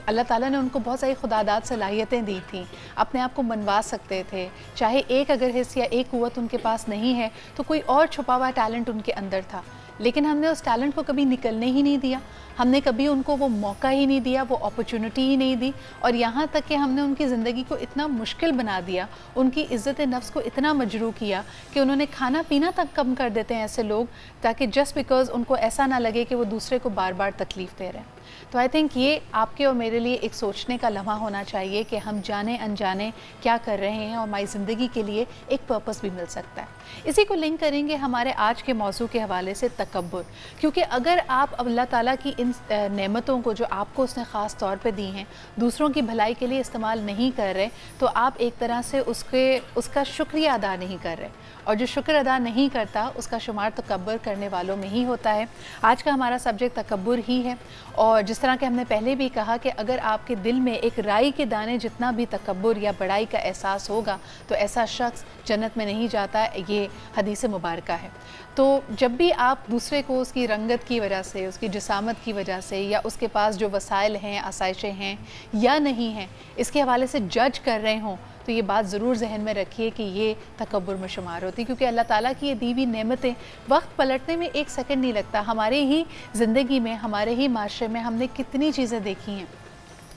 अल्लाह ताला ने उनको बहुत सारी खुदादात सलाहियतें दी थी, अपने आप को मनवा सकते थे, चाहे एक अगर हिस्सा या एक क़ुव्वत उनके पास नहीं है तो कोई और छुपा हुआ टैलेंट उनके अंदर था, लेकिन हमने उस टैलेंट को कभी निकलने ही नहीं दिया, हमने कभी उनको वो मौका ही नहीं दिया, वो अपॉर्चुनिटी ही नहीं दी, और यहाँ तक कि हमने उनकी ज़िंदगी को इतना मुश्किल बना दिया, उनकी इज़्ज़त नफ्स को इतना मजरूह किया कि उन्होंने खाना पीना तक कम कर देते हैं ऐसे लोग, ताकि जस्ट बिकॉज़ उनको ऐसा ना लगे कि वो दूसरे को बार बार तकलीफ़ दे रहे हैं। तो आई थिंक ये आपके और मेरे लिए एक सोचने का लम्हा होना चाहिए कि हम जाने अनजाने क्या कर रहे हैं और हमारी ज़िंदगी के लिए एक पर्पस भी मिल सकता है। इसी को लिंक करेंगे हमारे आज के मौजू के हवाले से तकब्बुर, क्योंकि अगर आप अल्लाह ताला की इन नेमतों को जो आपको उसने ख़ास तौर पे दी हैं दूसरों की भलाई के लिए इस्तेमाल नहीं कर रहे, तो आप एक तरह से उसका शुक्रिया अदा नहीं कर रहे, और जो शुक्र अदा नहीं करता उसका शुमार तकब्बुर करने वालों में ही होता है। आज का हमारा सब्जेक्ट तकब्बुर ही है, और जिस तरह के हमने पहले भी कहा कि अगर आपके दिल में एक राई के दाने जितना भी तकब्बुर या बड़ाई का एहसास होगा तो ऐसा शख्स जन्नत में नहीं जाता, ये हदीस मुबारका है। तो जब भी आप दूसरे को उसकी रंगत की वजह से, उसकी जिसामत की वजह से, या उसके पास जो वसाइल हैं, आसाइशें हैं या नहीं हैं, इसके हवाले से जज कर रहे हों, तो ये बात ज़रूर जहन में रखिए कि ये तकब्बुर में शुमार होती है, क्योंकि अल्लाह ताला की ये दी हुई नेमतें वक्त पलटने में एक सेकंड नहीं लगता। हमारे ही ज़िंदगी में, हमारे ही माशरे में हमने कितनी चीज़ें देखी हैं,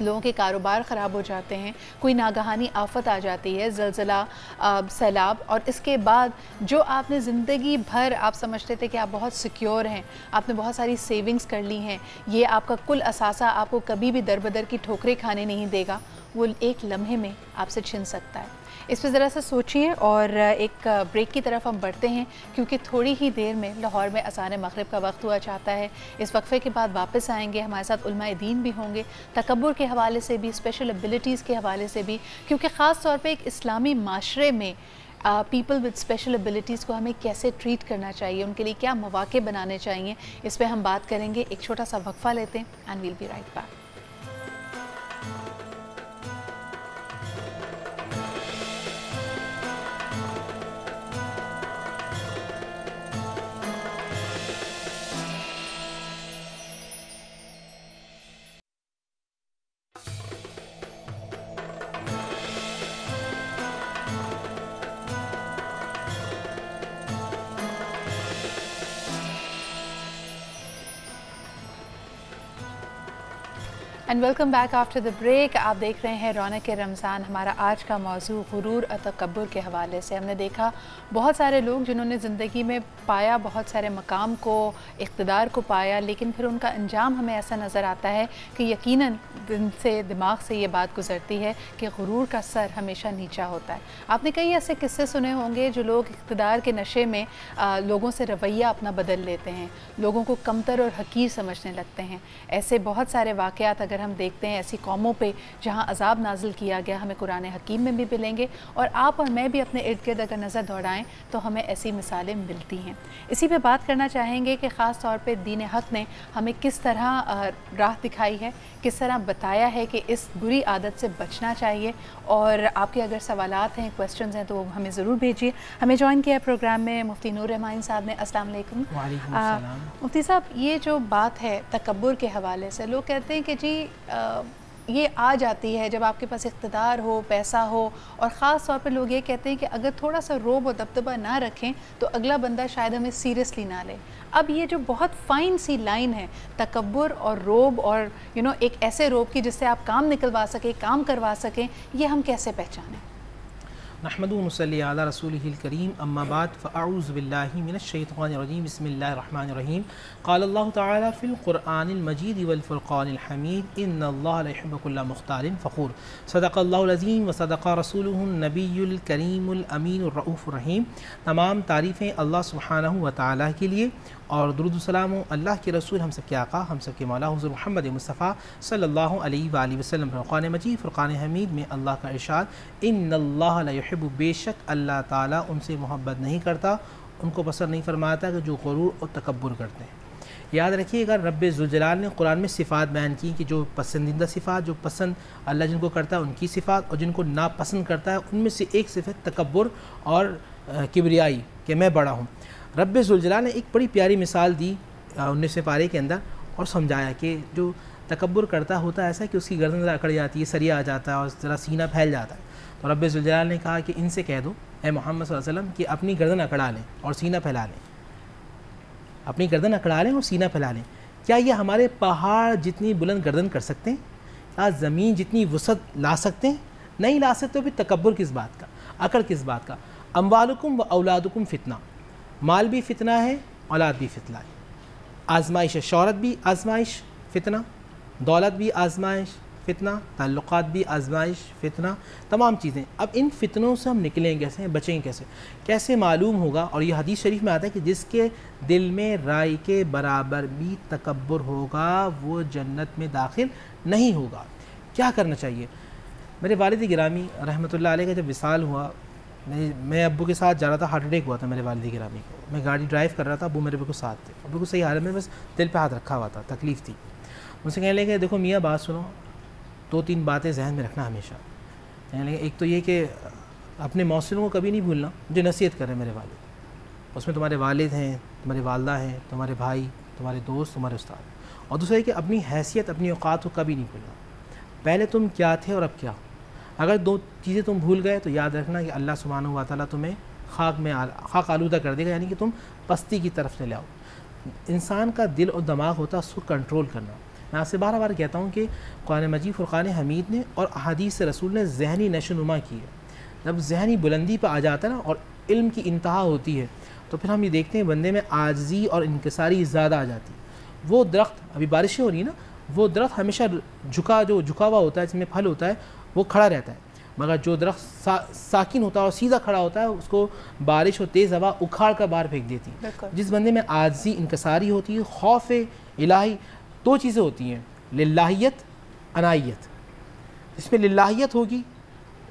लोगों के कारोबार ख़राब हो जाते हैं, कोई नागहानी आफत आ जाती है, ज़लज़ला, सैलाब, और इसके बाद जो आपने ज़िंदगी भर आप समझते थे कि आप बहुत सिक्योर हैं, आपने बहुत सारी सेविंग्स कर ली हैं, ये आपका कुल असासा आपको कभी भी दरबदर की ठोकरें खाने नहीं देगा, वो एक लम्हे में आपसे छिन सकता है। इस पर ज़रा सा सोचिए, और एक ब्रेक की तरफ हम बढ़ते हैं, क्योंकि थोड़ी ही देर में लाहौर में अज़ान मग़रिब का वक्त हुआ चाहता है। इस वक्फे के बाद वापस आएंगे, हमारे साथ उलमाए दीन भी होंगे, तकब्बुर के हवाले से भी, स्पेशल एबिलिटीज़ के हवाले से भी, क्योंकि ख़ास तौर पे एक इस्लामी माशरे में पीपल विद स्पेशल एबिलिटीज़ को हमें कैसे ट्रीट करना चाहिए, उनके लिए क्या मौक़े बनाने चाहिए, इस पर हम बात करेंगे। एक छोटा सा वक्फा लेते हैं and we'll be right back. And welcome back after the break. आप देख रहे हैं रौनक रमज़ान। हमारा आज का मौजू गुरूर और तकब्बुर के हवाले से। हमने देखा बहुत सारे लोग जिन्होंने ज़िंदगी में पाया, बहुत सारे मकाम को, इक़्तिदार को पाया, लेकिन फिर उनका अंजाम हमें ऐसा नज़र आता है कि यकीनन दिन से दिमाग से ये बात गुज़रती है कि गुरूर का सर हमेशा नीचा होता है। आपने कई ऐसे किस्से सुने होंगे जो लोग इक़्तिदार के नशे में लोगों से रवैया अपना बदल लेते हैं, लोगों को कमतर और हकीर समझने लगते हैं। ऐसे बहुत सारे वाक़यात अगर हम देखते हैं ऐसी कौमों पे जहाँ अज़ाब नाजिल किया गया, हमें कुरान हकीम में भी मिलेंगे, और आप और मैं भी अपने इर्द गिर्द अगर नज़र दौड़ाएँ तो हमें ऐसी मिसालें मिलती हैं। इसी पे बात करना चाहेंगे कि ख़ास तौर पे दीन हक़ ने हमें किस तरह राह दिखाई है, किस तरह बताया है कि इस बुरी आदत से बचना चाहिए। और आपके अगर सवालात हैं, क्वेश्चंस हैं, तो हमें ज़रूर भेजिए। हमें ज्वाइन किया प्रोग्राम में मुफ्ती नूर रहमान साहब ने। अस्सलाम वालेकुम। वालेकुम अस्सलाम। मुफ्ती साहब, ये जो बात है तकब्बुर के हवाले से, लोग कहते हैं कि जी ये आ जाती है जब आपके पास इक़्तिदार हो, पैसा हो, और ख़ास तौर पे लोग ये कहते हैं कि अगर थोड़ा सा रोब और दबदबा ना रखें तो अगला बंदा शायद हमें सीरियसली ना ले। अब ये जो बहुत फ़ाइन सी लाइन है तकब्बुर और रोब, और एक ऐसे रोब की जिससे आप काम निकलवा सकें, काम करवा सकें, ये हम कैसे पहचानें? नहमदुहु व नसल्ली अला रसूलिहिल करीम, अम्मा बाद, फ़अऊज़ु बिल्लाहि मिनश शैतानिर रजीम, बिस्मिल्लाहिर रहमानिर रहीम। क़ाल अल्लाहु तआला फ़िल क़ुरआनिल मजीद वल फ़ुरक़ानिल हमीद, इन्नल्लाहा ला युहिब्बु कुल्ला मुख़्तालिन फ़ख़ूर। सदक़ल्लाहुल अज़ीम व सदक़ रसूलुहुन नबियुल करीमुल अमीनुर रऊफ़ुर रहीम। तमाम तारीफ़ें अल्लाह सुब्हानहु व तआला के लिए, और दुरूद सलाम अल्लाह के रसूल, हम सब के आका, हम सब के मौला हुज़ूर मोहम्मद मुस्तफ़ा सल्लल्लाहु अलैहि वसल्लम। फ़ुरक़ान मजीद, फ़ुरक़ान हमीद में अल्लाह का इरशाद, इन्नल्लाह ला युहिब्बु, बेशक अल्लाह ताला उनसे मोहब्बत नहीं करता, उनको पसंद नहीं फरमाता कि जो गुरूर और तकब्बुर करते हैं। याद रखिएगा, रब्बे ज़ुलजलाल ने कुरान में सिफ़ात बयान की कि जो पसंदीदा सिफ़ात, जो पसंद अल्लाह जिनको करता है उनकी सिफ़ात, और जिनको नापसंद करता है उनमें से एक सिफ़त तकब्बुर और किबरियाई, कि मैं बड़ा हूँ। रब्बे ज़ुलजलाल ने एक बड़ी प्यारी मिसाल दी 19वें पारे के अंदर, और समझाया कि जो तकब्बुर करता होता है ऐसा कि उसकी गर्दन अकड़ जाती है, सरिया आ जाता है और ज़रा सीना फैल जाता है। तो रब्बे ज़ुलजलाल ने कहा कि इनसे कह दो ए मोहम्मद सल्लल्लाहु अलैहि वसल्लम कि अपनी गर्दन अकड़ा लें और सीना फैला लें, अपनी गर्दन अकड़ा लें और सीना फैला लें। क्या ये हमारे पहाड़ जितनी बुलंद गर्दन कर सकते हैं? क्या ज़मीन जितनी वसअत ला सकते हैं? नहीं ला सकते। तो फिर तकब्बुर किस बात का, अकड़ किस बात का? अम्वालुकुम व औलादुकुम फ़ितना, माल भी फ़ितना है, औलाद भी फ़ितना है, आजमाइश है। शौहरत भी आजमाइश फ़ितना, दौलत भी आजमाइश फ़ितना, ताल्लुक़ात भी आजमाइश फ़ितना, तमाम चीज़ें। अब इन फ़ितनों से हम निकलें कैसे, बचें कैसे, कैसे मालूम होगा? और ये हदीस शरीफ में आता है कि जिसके दिल में राई के बराबर भी तकब्बुर होगा वो जन्नत में दाखिल नहीं होगा। क्या करना चाहिए? मेरे वालिद गिरामी रहमतुल्लाह अलैह का जब विसाल हुआ, मैं अब्बू के साथ जा रहा था, हार्ट अटैक हुआ था मेरे वालिद गिरामी को। मैं गाड़ी ड्राइव कर रहा था, अब्बू मेरे बिल्कुल साथ थे, बिल्कुल सही हालत में, बस दिल पे हाथ रखा हुआ था, तकलीफ़ थी। मुझसे कहने लगे, देखो मियाँ बात सुनो, 2-3 बातें जहन में रखना हमेशा। कहने लगे, एक तो ये कि अपने मौसलों को कभी नहीं भूलना, मुझे नसीहत कर रहे मेरे वालिद, उसमें तुम्हारे वालिद हैं, तुम्हारे वालदा हैं, तुम्हारे भाई, तुम्हारे दोस्त, तुम्हारे उस्ताद। और दूसरा ये कि अपनी हैसियत, अपनी औकात को कभी नहीं भूलना। पहले तुम क्या थे और अब क्या हो। अगर 2 चीज़ें तुम भूल गए तो याद रखना कि अल्लाह सुब्हानहु व तआला तुम्हें खाक आलूदा कर देगा, यानी कि तुम पस्ती की तरफ से ले आओ। इंसान का दिल और दिमाग होता है उसको कंट्रोल करना। मैं आपसे बार बार कहता हूँ कि कुरान मजीद, फ़ुरक़ान हमीद ने और अहादीस रसूल ने ज़हनी नशोनुमा की है। जब ज़हनी बुलंदी पर आ जाता है ना और इल्म की इंतहा होती है, तो फिर हम ये देखते हैं बंदे में आजिज़ी और इनकिसारी ज़्यादा आ जाती है। वो दरख्त, अभी बारिशें हो रही है ना, वो दरख्त हमेशा झुका हुआ होता है, जिसमें फल होता है वो खड़ा रहता है, मगर जो दरख्त साकिन होता है और सीधा खड़ा होता है उसको बारिश और तेज़ हवा उखाड़ कर बाहर फेंक देती है। जिस बंदे में आजिज़ी, इनकिसारी होती है, खौफ इलाही, 2 चीज़ें होती हैं, लिल्लाहियत, अनायत। जिसमें लिल्लाहियत होगी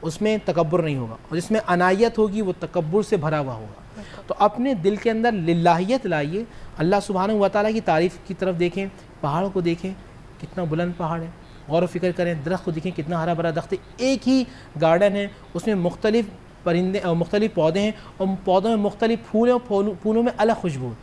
उसमें तकब्बुर नहीं होगा, और जिसमें अनायत होगी वो तकब्बुर से भरा हुआ होगा। तो अपने दिल के अंदर लिल्लाहियत लाइए, अल्लाह सुब्हानहु व तआला की तारीफ़ की तरफ देखें, पहाड़ों को देखें, कितना बुलंद पहाड़ है, गौर फ़िक्र करें, दरख्त को देखें कितना हरा भरा दरख्त है, एक ही गार्डन है, उसमें मुख्तलिफ़ परिंदे और मुख्तलिफ़ पौधे हैं, और पौधों में मुख्तलिफ़ फूल हैं, और फूलों में अलग खुशबू।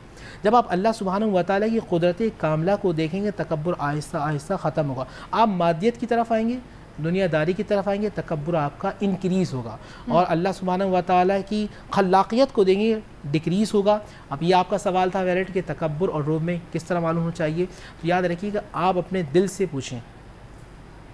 जब आप अल्लाह सुब्हानहु व तआला की कुदरत कामला को देखेंगे, तकब्बुर आहिस्ता आहिस्ता ख़त्म होगा। आप मादियत की तरफ आएंगे, दुनियादारी की तरफ आएंगे, तकब्बुर आपका इंक्रीज़ होगा, और अल्लाह सुब्हानहु व तआला की खल्लाक़ियत को देंगे, डिक्रीज़ होगा। अब ये आपका सवाल था वैलेट कि तकब्बुर और रोब में किस तरह मालूम होना चाहिए। तो याद रखिएगा, आप अपने दिल से पूछें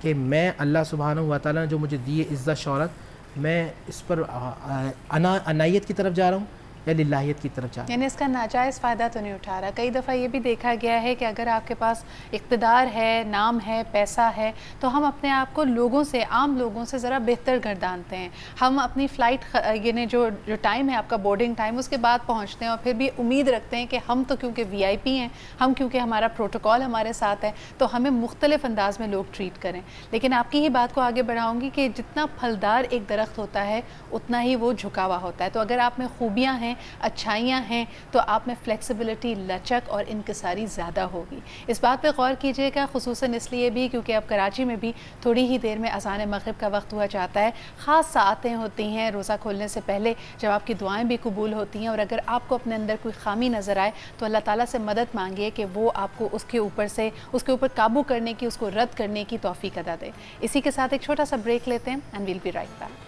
کہ میں اللہ سبحانہ و تعالیٰ نے جو مجھے دی عزت شہرت، میں اس پر انائیت کی طرف جا رہا ہوں یا للہیت کی طرف جا رہا ہوں؟ یعنی اس کا ناجائز فائدہ تو نہیں اٹھا رہا. کئی دفعہ یہ بھی دیکھا گیا ہے کہ اگر آپ کے پاس اقتدار ہے، نام ہے، پیسہ ہے، تو ہم اپنے آپ کو لوگوں سے، عام لوگوں سے ذرا بہتر گردانتے ہیں. ہم اپنی فلائٹ یعنی جو ٹائم ہے آپ کا بورڈنگ ٹائم، اس کے بعد پہنچتے ہیں اور پھر بھی امید رکھتے ہیں کہ ہم تو کیونکہ وی آئی پی ہیں، ہم کیونکہ ہمارا پروٹوکول ہمارے ساتھ ہے تو ہمیں مختلف انداز میں لوگ ٹریٹ کریں. لیکن آپ کی ہی بات کو آگے بڑھاؤں گی کہ جتنا پھلدار ایک درخت ہوتا ہے اتنا ہی وہ جھکا ہوا ہوتا ہے. تو اگر آپ میں خوبیاں ہیں، اچھائیاں ہیں، تو آپ میں فلیکسیبلٹی، لچک اور انکساری زیادہ ہوگی. اس بات پہ غور کیجئے گا، خصوصاً اس لیے بھی کیونکہ اب کراچی میں بھی تھوڑی ہی دیر میں اذان مغرب کا وقت ہوا جاتا ہے. خاص ساعتیں ہوتی ہیں روزہ کھولنے سے پہلے جب آپ کی دعائیں بھی قبول ہوتی ہیں، اور اگر آپ کو اپنے اندر کوئی خامی نظر آئے تو اللہ تعالیٰ سے مدد مانگیے کہ وہ آپ کو اس کے اوپر قابو کرنے کی، اس کو رد کرنے کی توفیق عطا دے. اسی کے ساتھ ایک چھوٹا سا بریک لیتے ہیں and we'll be right back.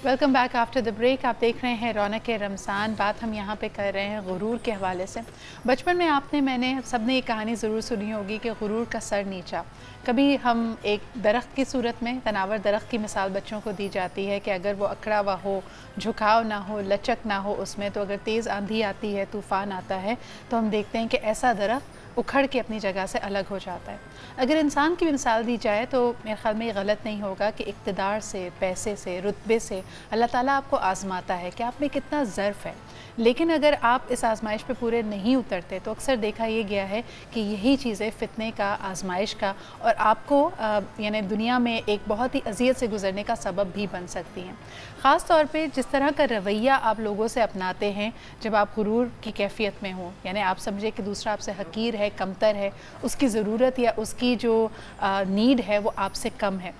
Welcome back after the break. آپ دیکھ رہے ہیں رونق رمضان. بات ہم یہاں پہ کر رہے ہیں غرور کے حوالے سے. بچپن میں میں نے سب نے یہ کہانی ضرور سنی ہوگی کہ غرور کا سر نیچا. کبھی ہم ایک درخت کی صورت میں، تناور درخت کی مثال بچوں کو دی جاتی ہے کہ اگر وہ اکڑا ہوا ہو، جھکاؤ نہ ہو، لچک نہ ہو اس میں، تو اگر تیز آندھی آتی ہے، طوفان آتا ہے، تو ہم دیکھتے ہیں کہ ایسا درخت اکھڑ کے اپنی جگہ سے الگ ہو جاتا ہے. اگر انسان کی مثال دی جائے تو میرے خیال میں یہ غلط نہیں ہوگا کہ اقتدار سے، پیسے سے، رتبے سے اللہ تعالیٰ آپ کو آزماتا ہے کہ آپ میں کتنا ظرف ہے. لیکن اگر آپ اس آزمائش پہ پورے نہیں اترتے تو اکثر دیکھا یہ گیا ہے کہ یہی چیزیں فتنے کا، آزمائش کا اور آپ کو یعنی دنیا میں ایک بہت ہی اذیت سے گزرنے کا سبب بھی بن سکتی ہیں. خاص طور پہ جس طرح کا رویہ آپ لوگوں سے اپناتے ہیں جب آپ غرور کی کیفیت میں ہوں، یعنی آپ سمجھے کہ دوسرا آپ سے حقیر ہے، کمتر ہے، اس کی ضرورت یا اس کی جو نیڈ ہے وہ آپ سے کم ہے.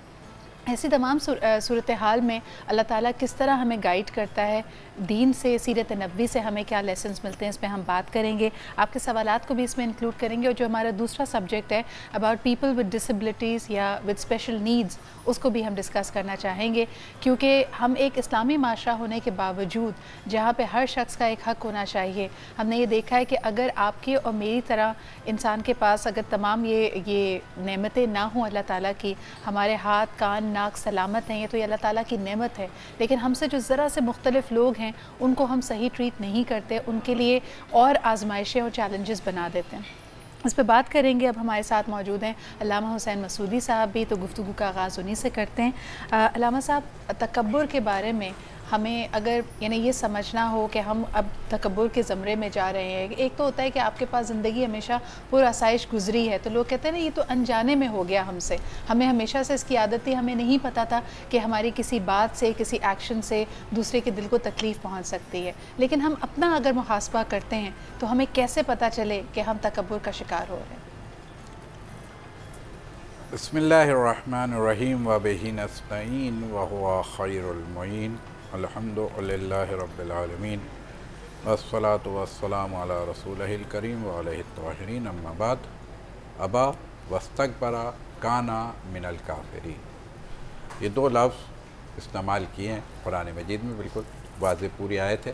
ایسی تمام صورتحال میں اللہ تعالیٰ کس طرح ہمیں گائیڈ کرتا ہے، دین سے، سیرت نبوی سے ہمیں کیا لیسنز ملتے ہیں، اس پہ ہم بات کریں گے. آپ کے سوالات کو بھی اس میں انکلوڈ کریں گے، اور جو ہمارا دوسرا سبجیکٹ ہے اباؤٹ پیپل ود ڈسیبلٹیز یا ود اسپیشل نیڈز، اس کو بھی ہم ڈسکس کرنا چاہیں گے. کیونکہ ہم ایک اسلامی معاشرہ ہونے کے باوجود جہاں پہ ہر شخص کا ایک حق ہونا چاہیے، ہم نے یہ دیکھا ہے کہ اگر آپ کی اور میری طرح انسان کے پاس اگر تمام یہ نعمتیں نہ ہوں اللہ تعالیٰ کی، ہمارے ہاتھ، کان، ناک سلامت ہیں، یہ تو یہ اللہ تعالیٰ کی نعمت ہے. لیکن ہم سے جو ذرا سے مختلف لوگ ہیں ان کو ہم صحیح ٹریٹ نہیں کرتے، ان کے لیے اور آزمائشیں اور چیلنجز بنا دیتے ہیں. اس پہ بات کریں گے. اب ہمارے ساتھ موجود ہیں علامہ حسین مسعودی صاحب بھی، تو گفتگو کا آغاز انہی سے کرتے ہیں. علامہ صاحب، تکبر کے بارے میں ہمیں اگر یعنی یہ سمجھنا ہو کہ ہم اب تکبر کے زمرے میں جا رہے ہیں، ایک تو ہوتا ہے کہ آپ کے پاس زندگی ہمیشہ پر آسائش گزری ہے، تو لوگ کہتے ہیں نا یہ تو انجانے میں ہو گیا ہم سے، ہمیں ہمیشہ سے اس کی عادت تھی، ہمیں نہیں پتہ تھا کہ ہماری کسی بات سے، کسی ایکشن سے دوسرے کے دل کو تکلیف پہنچ سکتی ہے. لیکن ہم اپنا اگر محاسبہ کرتے ہیں تو ہمیں کیسے پتہ چلے کہ ہم تکبر کا شکار ہو رہے ہیں؟ بسم اللہ الرحمن الرحیم وبہ نستعین وہو خیر المعین الحمد للہ رب العالمین والصلاة والسلام علی رسولہ الکریم وعلیہ الطاہرین. اما بعد، ابا واستکبر کانا من الکافرین، یہ دو لفظ استعمال کیے ہیں قرآن مجید میں، بالکل واضح پوری آیت ہے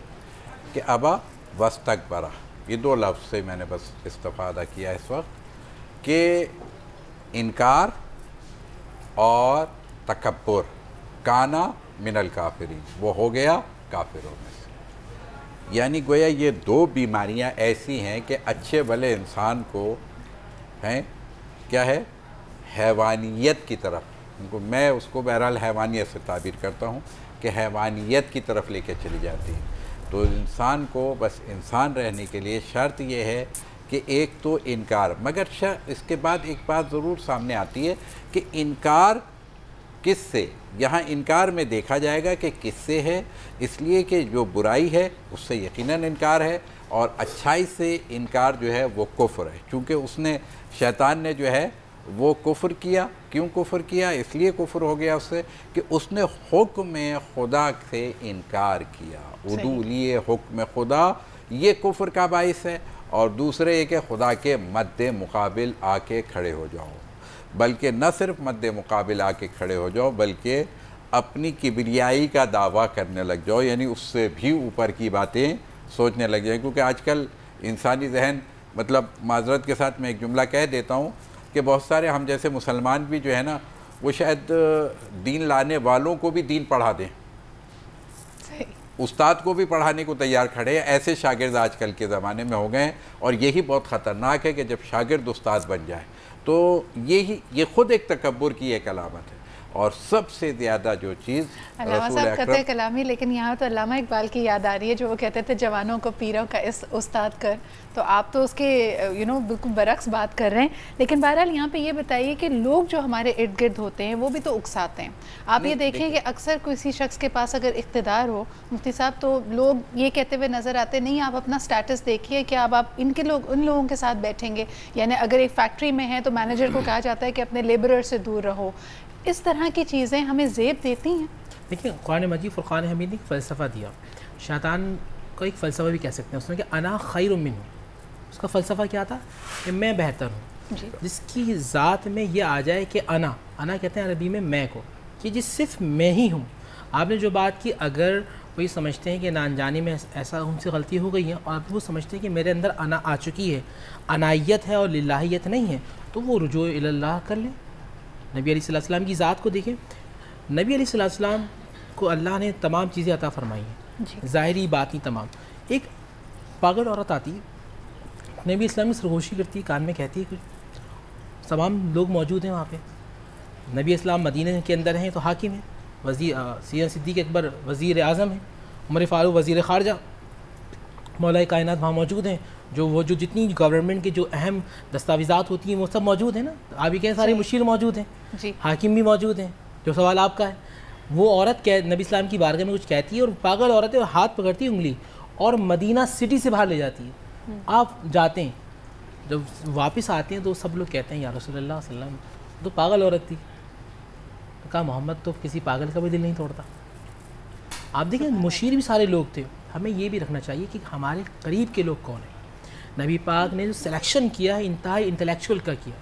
کہ ابا واستکبر، یہ دو لفظ سے میں نے بس استفادہ کیا اس وقت کہ انکار اور تکبر، کانا من الکافرین، وہ ہو گیا کافروں میں سے. یعنی گویا یہ دو بیماریاں ایسی ہیں کہ اچھے بھلے انسان کو ہیں کیا ہے، حیوانیت کی طرف، ان کو میں اس کو بہرحال حیوانیت سے تعبیر کرتا ہوں کہ حیوانیت کی طرف لے کے چلی جاتی ہے. تو انسان کو بس انسان رہنے کے لیے شرط یہ ہے کہ ایک تو انکار، مگر اس کے بعد ایک بات ضرور سامنے آتی ہے کہ انکار کس سے. یہاں انکار میں دیکھا جائے گا کہ کس سے ہے، اس لیے کہ جو برائی ہے اس سے یقیناً انکار ہے، اور اچھائی سے انکار جو ہے وہ کفر ہے، چونکہ اس نے، شیطان نے جو ہے وہ کفر کیا. کیوں کفر کیا؟ اس لیے کفر ہو گیا اس سے کہ اس نے حکم خدا سے انکار کیا. ادعو لیے حکم خدا، یہ کفر کا باعث ہے. اور دوسرے یہ کہ خدا کے مد مقابل آ کے کھڑے ہو جاؤ، بلکہ نہ صرف مد مقابل آ کے کھڑے ہو جاؤ بلکہ اپنی کبریائی کا دعویٰ کرنے لگ جاؤ، یعنی اس سے بھی اوپر کی باتیں سوچنے لگ جائیں. کیونکہ آج کل انسانی ذہن، مطلب معذرت کے ساتھ میں ایک جملہ کہہ دیتا ہوں کہ بہت سارے ہم جیسے مسلمان بھی جو ہے نا، وہ شاید دین لانے والوں کو بھی دین پڑھا دیں، استاد کو بھی پڑھانے کو تیار کھڑے ہیں. ایسے شاگرد آج کل کے زمانے میں ہو گئے ہیں، اور یہی بہت خطرناک ہے کہ جب شاگرد استاد بن جائے تو یہ خود ایک تکبر کی ایک علامت ہے. اور سب سے زیادہ جو چیز علامہ صاحب قطع کلامی، لیکن یہاں تو علامہ اقبال کی یاد آ رہی ہے جو وہ کہتے تھے جوانوں کو پیروں کا استاد کر، تو آپ تو اس کے بالکل برعکس بات کر رہے ہیں. لیکن بہرحال یہاں پہ یہ بتائیے کہ لوگ جو ہمارے ارد گرد ہوتے ہیں وہ بھی تو اکساتے ہیں. آپ یہ دیکھیں کہ اکثر کسی شخص کے پاس اگر اقتدار ہو مفتی صاحب، تو لوگ یہ کہتے ہوئے نظر آتے نہیں آپ اپنا سٹیٹس دیکھیے کہ اب آپ ان لوگوں کے ساتھ بیٹھیں گے. یعنی اگر ایک فیکٹری میں ہے تو مینیجر کو کہا جاتا ہے کہ اپنے لیبرر سے دور رہو. اس طرح کی چیزیں ہمیں زیب دیتی ہیں. دیکھیں قرآن مجید فرقان حمید نے ایک فلسفہ دیا، شیطان کو ایک فلسفہ بھی کہہ سکتے ہیں. اس نے کہ انا خیر منہ، اس کا فلسفہ کیا تھا کہ میں بہتر ہوں. جس کی ذات میں یہ آ جائے کہ انا کہتے ہیں عربی میں کو، کہ جس صرف میں ہی ہوں. آپ نے جو بات کی، اگر وہی سمجھتے ہیں کہ نا انجانی میں ایسا ان سے غلطی ہو گئی ہے اور آپ وہ سمجھتے ہیں کہ میرے اندر انا آ چکی ہے، انائیت ہے اور للہیت نہیں ہے، تو وہ رجوع اللہ کر لیں. نبی علیہ السلام کی ذات کو دیکھیں. نبی علیہ السلام کو اللہ نے تمام چیزیں عطا فرمائی ہیں، ظاہری باطنی تمام. ایک پاگل عورت آتی ہے، نبی اسلام کی سرگوشی کرتی ہے، کان میں کہتی ہے کہ تمام لوگ موجود ہیں وہاں پہ. نبی اسلام مدینہ کے اندر ہیں تو حاکم ہیں، سیدنا صدیق اکبر وزیر اعظم ہیں، عمر فاروق وزیر خارجہ، مولا کائنات وہاں موجود ہیں. جو جتنی گورنمنٹ کے جو اہم دستاویزات ہوتی ہیں وہ سب موجود ہیں نا. آپ ہی کہیں سارے مشیر موجود ہیں، حاکم بھی موجود ہیں. جو سوال آپ کا ہے، وہ عورت نبی اسلام کی بارگاہ میں کچھ کہتی ہے اور پاگل عورت ہے، ہاتھ پکڑتی ہے انگلی اور مدینہ سٹی سے باہر لے جاتی ہے. آپ جاتے ہیں، جب واپس آتے ہیں تو سب لوگ کہتے ہیں یا رسول اللہ صلی اللہ علیہ وسلم تو پاگل عورت تھی. کہا محمد تو کسی پاگل کا بھی دل نہیں توڑتا. آپ دیکھیں مشیر بھی سارے لوگ تھے. ہمیں یہ بھی رکھنا چاہیے کہ ہمارے قریب کے لوگ کون ہیں. نبی پاک نے جو سلیکشن کیا ہے انتہائی انٹلیکچوئل کا کیا.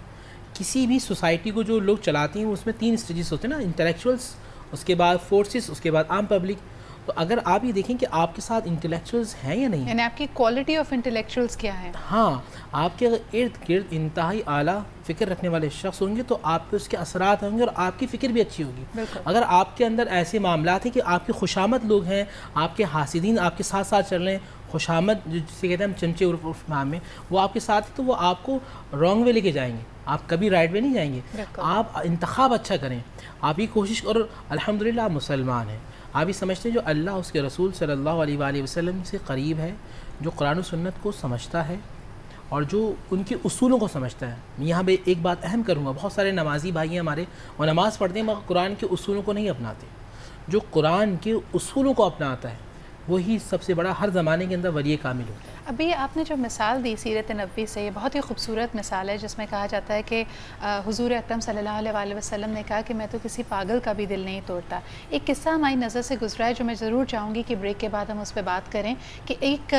کسی بھی سوسائٹی کو جو لوگ چلاتے ہیں اس میں 3 اسٹیجز ہوتے ہیں نا، انٹلیکچوئلس، اس کے بعد فورسز، اس کے بعد عام پبلک. تو اگر آپ یہ دیکھیں کہ آپ کے ساتھ انٹلیکچوئلس ہیں یا نہیں، یعنی آپ کی کوالٹی آف انٹلیکچوئلس کیا ہے. ہاں، آپ کے ارد گرد انتہائی اعلیٰ فکر رکھنے والے شخص ہوں گے تو آپ پہ اس کے اثرات ہوں گے اور آپ کی فکر بھی اچھی ہوگی. اگر آپ کے اندر ایسے معاملات ہیں کہ آپ کے خوشامد لوگ ہیں، آپ کے حاسدین آپ کے ساتھ ساتھ چل رہے ہیں، خوشامد جسے کہتے ہیں ہم چمچے عرف میں، وہ آپ کے ساتھ تو وہ آپ کو رانگ وے لے کے جائیں گے، آپ کبھی رائٹ وے نہیں جائیں گے. آپ انتخاب اچھا کریں، آپ یہ کوشش، اور الحمدللہ آپ مسلمان ہیں. آپ یہ سمجھتے ہیں جو اللہ اس کے رسول صلی اللہ علیہ وآلہ وسلم سے قریب ہے، جو قرآن و سنت کو سمجھتا ہے اور جو ان کے اصولوں کو سمجھتا ہے. یہاں پہ ایک بات اہم کروں گا، بہت سارے نمازی بھائی ہیں ہمارے، وہ نماز پڑھتے ہیں مگر قرآن کے اصولوں کو نہیں اپناتے. جو قرآن کے اصولوں کو اپناتا ہے وہی سب سے بڑا ہر زمانے کے اندر ولی کامل ہوتا ہے. ابھی آپ نے جو مثال دی سیرت نبوی سے، یہ بہت ہی خوبصورت مثال ہے جس میں کہا جاتا ہے کہ حضور اکرم صلی اللہ علیہ وآلہ وسلم نے کہا کہ میں تو کسی پاگل کا بھی دل نہیں توڑتا. ایک قصہ ہماری نظر سے گزرا ہے جو میں ضرور چاہوں گی کہ بریک کے بعد ہم اس پہ بات کریں، کہ ایک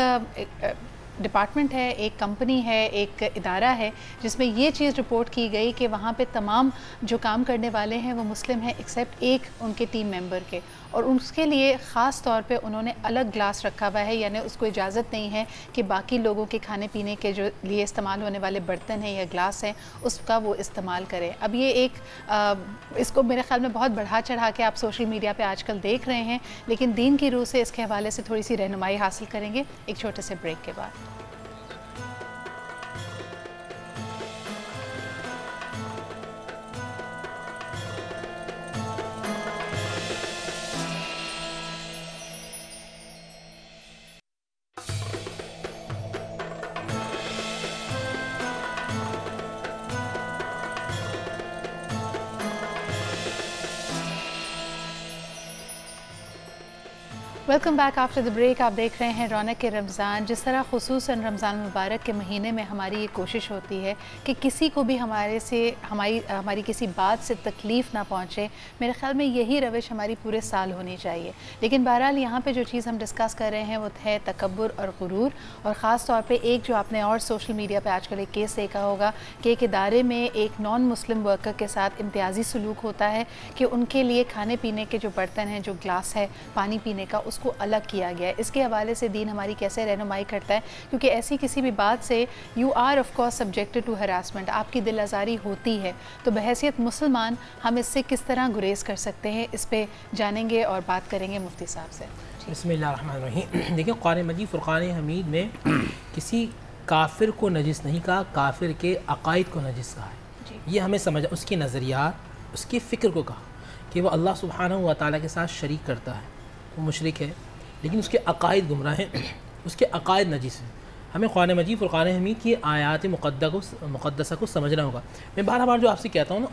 ڈپارٹمنٹ ہے، ایک کمپنی ہے، ایک ادارہ ہے جس میں یہ چیز رپورٹ کی گئی کہ وہاں پہ تمام جو کام کرنے والے ہیں وہ مسلم ہیں ایکسیپٹ ایک ان کے ٹیم ممبر کے، اور اس کے لیے خاص طور پہ انہوں نے الگ گلاس رکھا ہوا ہے. یعنی اس کو اجازت نہیں ہے کہ باقی لوگوں کے کھانے پینے کے جو لیے استعمال ہونے والے برتن ہیں یا گلاس ہیں اس کا وہ استعمال کرے. اب یہ ایک اس کو میرے خیال میں بہت بڑھا چڑھا کے آپ سوشل میڈیا پہ آج کل دیکھ رہے ہیں، لیکن دین کی روح سے اس کے حوالے سے تھوڑی سی رہنمائی حاصل کریں گے ایک چھوٹے سے بریک کے بعد. Welcome back after the break. आप देख रहे हैं रौनक के रमज़ान। जिस तरह ख़ुसूसन रमज़ान मुबारक के महीने में हमारी ये कोशिश होती है कि किसी को भी हमारी किसी बात से तकलीफ़ ना पहुँचे, मेरे ख़्याल में यही रविश हमारी पूरे साल होनी चाहिए। लेकिन बहरहाल यहाँ पे जो चीज़ हम डिस्कस कर रहे हैं वो है तकब्बुर और गुरूर, और ख़ास तौर पे एक जो आपने और सोशल मीडिया पे आजकल एक केस देखा होगा कि एक इदारे में एक नॉन मुस्लिम वर्कर के साथ इम्तियाज़ी सलूक होता है कि उनके लिए खाने पीने के जो बर्तन हैं, जो ग्लास है पानी पीने का, उसको अलग किया गया है। इसके हवाले से दीन हमारी कैसे रहनुमाई करता है, क्योंकि ऐसी किसी भी बात से you are of course subjected to harassment, आपकी दिल आज़ारी होती है, तो बहैसियत मुसलमान हम इससे किस तरह गुरेज कर सकते हैं, इस पे जानेंगे और बात करेंगे मुफ्ती साहब से। बिस्मिल्लाहिर्रहमानिर्रहीम। देखिए, कुरान मजीद फुरक़ान हमीद में किसी काफिर को नजिस नहीं कहा, काफिर के अकायद को नजिस कहा है। ये हमें समझ, उसकी नज़रियात, उसकी फ़िक्र को कहा कि वह अल्लाह सुब्हानहू व तआला के साथ शरीक करता है, वो मुशरिक है, लेकिन उसके अकायद गुमराह हैं, उसके अकायद नजीस हैं। हमें कुरान मजीद फुरक़ान हमीद की आयात मुक़द्दसा को समझना होगा। मैं बार बार जो आपसे कहता हूँ ना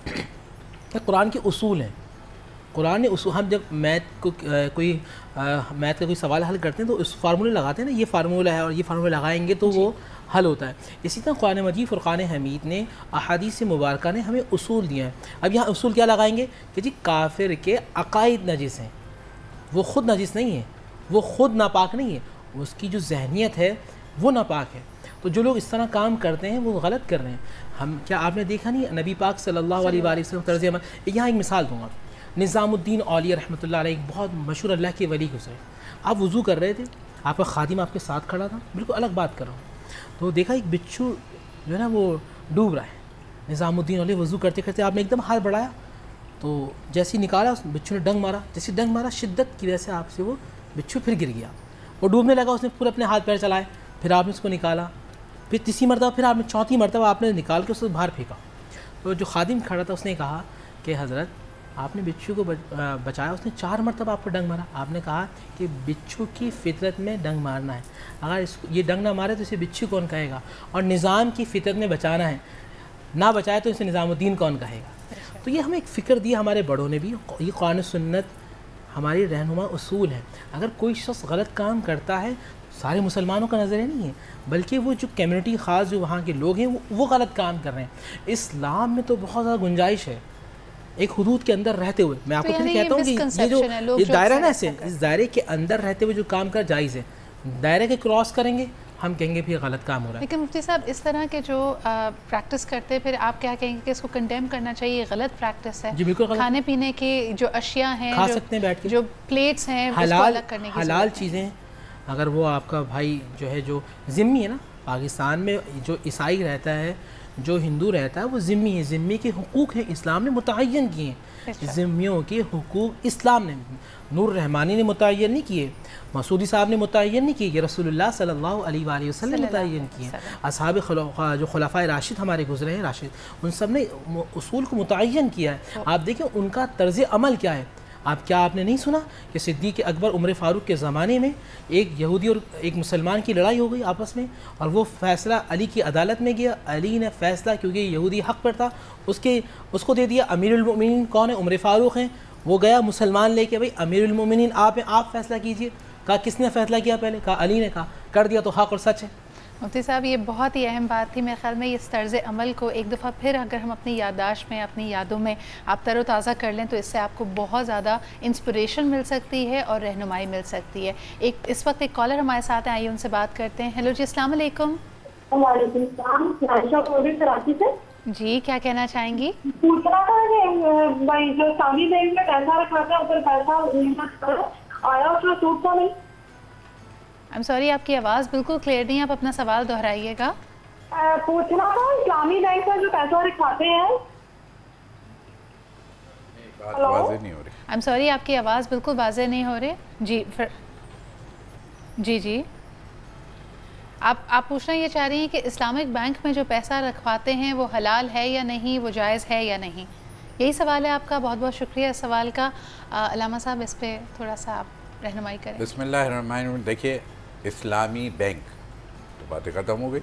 कि कुरान के उसूल हैं, कुरान ने उसूल, हम जब मैथ का कोई सवाल हल करते हैं तो उस फार्मूले लगाते हैं ना, ये फार्मूला है और ये फार्मूला लगाएंगे तो वो हल होता है। इसी तरह कुरान मजीद फुरक़ान हमीद ने अहादीस मुबारका ने हमें उसूल दिया है। अब यहाँ उसूल क्या लगाएंगे कि जी काफिर के अकायद नजिस हैं, वो ख़ुद नजिस नहीं है, वो ख़ुद नापाक नहीं है, उसकी जो जहनीत है वो नापाक है। तो जो लोग इस तरह काम करते हैं वो गलत कर रहे हैं। हम क्या आपने देखा नहीं, नबी पाक सल्लल्लाहु अलैहि वसल्लम तर्ज़ अमल। यहाँ एक मिसाल दूँगा, निज़ामुद्दीन औलिया रहमतुल्लाह अलैह एक बहुत मशहूर अल्लाह के वली गुज़रे। आप वज़ू कर रहे थे, आपका खादिम आपके साथ खड़ा था, बिल्कुल अलग बात कर रहा हूँ, तो देखा एक बिच्छू जो है ना वो डूब रहा है। निज़ामुद्दीन औलिया वज़ू करते करते आपने एकदम हाथ बढ़ाया, तो जैसे ही निकाला उस बिच्छू ने डंग मारा, जैसे डंग मारा शिद्दत की वजह से आपसे वो बिच्छू फिर गिर गया, वो डूबने लगा। उसने पूरे अपने हाथ पैर चलाए, फिर आपने उसको निकाला, फिर तीसरी मरतबा, फिर आपने चौथी मरतबा आपने निकाल के उसको बाहर फेंका। तो जो खादिम खड़ा था उसने कहा कि हज़रत आपने बिच्छू को बचाया, उसने 4 मरतबा आपको डंग मारा। आपने कहा कि बिच्छू की फितरत में डंग मारना है, अगर ये डंग ना मारे तो इसे बिच्छू कौन कहेगा, और निज़ाम की फितरत में बचाना है, ना बचाए तो इसे निज़ामुद्दीन कौन कहेगा। तो ये हमें एक फ़िक्र दी हमारे बड़ों ने भी, ये कुरान सुन्नत हमारी रहनुमा उसूल है। अगर कोई शख्स गलत काम करता है, सारे मुसलमानों का नज़र नहीं है, बल्कि वो जो कम्युनिटी ख़ास जो वहाँ के लोग हैं वो गलत काम कर रहे हैं। इस्लाम में तो बहुत ज़्यादा गुंजाइश है एक हुदूद के अंदर रहते हुए। मैं आपको फिर कहता हूँ कि ये जो ये दायरा ना, ऐसे इस दायरे के अंदर रहते हुए जो काम कर जायज़ है, दायरे के क्रॉस करेंगे हम कहेंगे फिर गलत काम हो रहा है। लेकिन मुफ्ती साहब इस तरह के जो प्रैक्टिस करते हैं, फिर आप क्या कहेंगे कि इसको कंडेम करना चाहिए, गलत प्रैक्टिस है? जी बिल्कुल। खाने पीने की जो अशिया हैं, खा सकते हैं बैठ के, जो प्लेट्स हैं, हलाल अलग करने की हलाल चीज़ें। अगर वो आपका भाई जो है, जो ज़िम्मी है ना, पाकिस्तान में जो ईसाई रहता है, जो हिंदू रहता है, वो ज़िम्मी है, ज़िम्मी के हुकूक हैं, इस्लाम ने मुतय्यन किए हैं। ज़िम्मियों के हुकूक इस्लाम ने, नूर रहमानी ने मुतय्यन नहीं किए, मसूदी साहब ने मुतय्यन नहीं किए, ये रसूलुल्लाह सल्लल्लाहु अलैहि वसल्लम ने मुतय्यन किए। असहाब जो खुलाफाए राशिद हमारे गुजरे हैं, राशिद, उन सब ने उसूल को मुतय्यन किया है। आप देखिए उनका तर्ज़ अमल क्या है। आपने नहीं सुना कि सिद्दीक़ अकबर उमर फ़ारूक के ज़माने में एक यहूदी और एक मुसलमान की लड़ाई हो गई आपस में, और वो फ़ैसला अली की अदालत में गया। अली ने फ़ैसला, क्योंकि यहूदी हक़ पर था, उसको दे दिया। अमीरुल मोमिनीन कौन है? उमर फ़ारूक हैं। वो गया मुसलमान लेके, भाई अमीरुल मोमिनीन आप हैं, आप फ़ैसला कीजिए। कहा किसने फ़ैसला किया पहले? कहा अली ने। कहा कर दिया तो हक़ और सच है। मुफ्ती साहब ये बहुत ही अहम बात थी। मेरे ख्याल में इस तर्ज़ अमल को एक दफ़ा फिर अगर हम अपनी याददाश्त में, अपनी यादों में आप तरोताज़ा कर लें तो इससे आपको बहुत ज़्यादा इंस्पिरेशन मिल सकती है और रहनुमाई मिल सकती है। इस वक्त एक कॉलर हमारे साथ हैं, आइए उनसे बात करते हैं। हेलो जी, अस्सलाम वालेकुम। जी, क्या कहना चाहेंगी? पूछना था कि भाई जो सादी बैंक में पैसा रखा था, ऊपर पैसा आया, उसमें सूट तो नहीं? आई एम सॉरी, आपकी आवाज़ बिल्कुल क्लियर नहीं है, आप अपना सवाल दोहराइएगा। पूछना था इस्लामी बैंक में जो पैसा रखवाते हैं। वाज़ेह नहीं हो रही। आई एम सॉरी, आपकी आवाज़ बिल्कुल वाज़ेह नहीं हो रही। जी जी आप पूछना ये चाह रही हैं कि इस्लामिक बैंक में जो पैसा रखवाते हैं वो हलाल है या नहीं, वो जायज़ है या नहीं, यही सवाल है आपका। बहुत बहुत शुक्रिया इस सवाल का। अलामा साहब इस पर थोड़ा सा आप रहनुमाई करें। बिस्मिल्लाहिर्रहमानिर्रहीम। देखिए, इस्लामी बैंक तो बातें ख़त्म हो गई,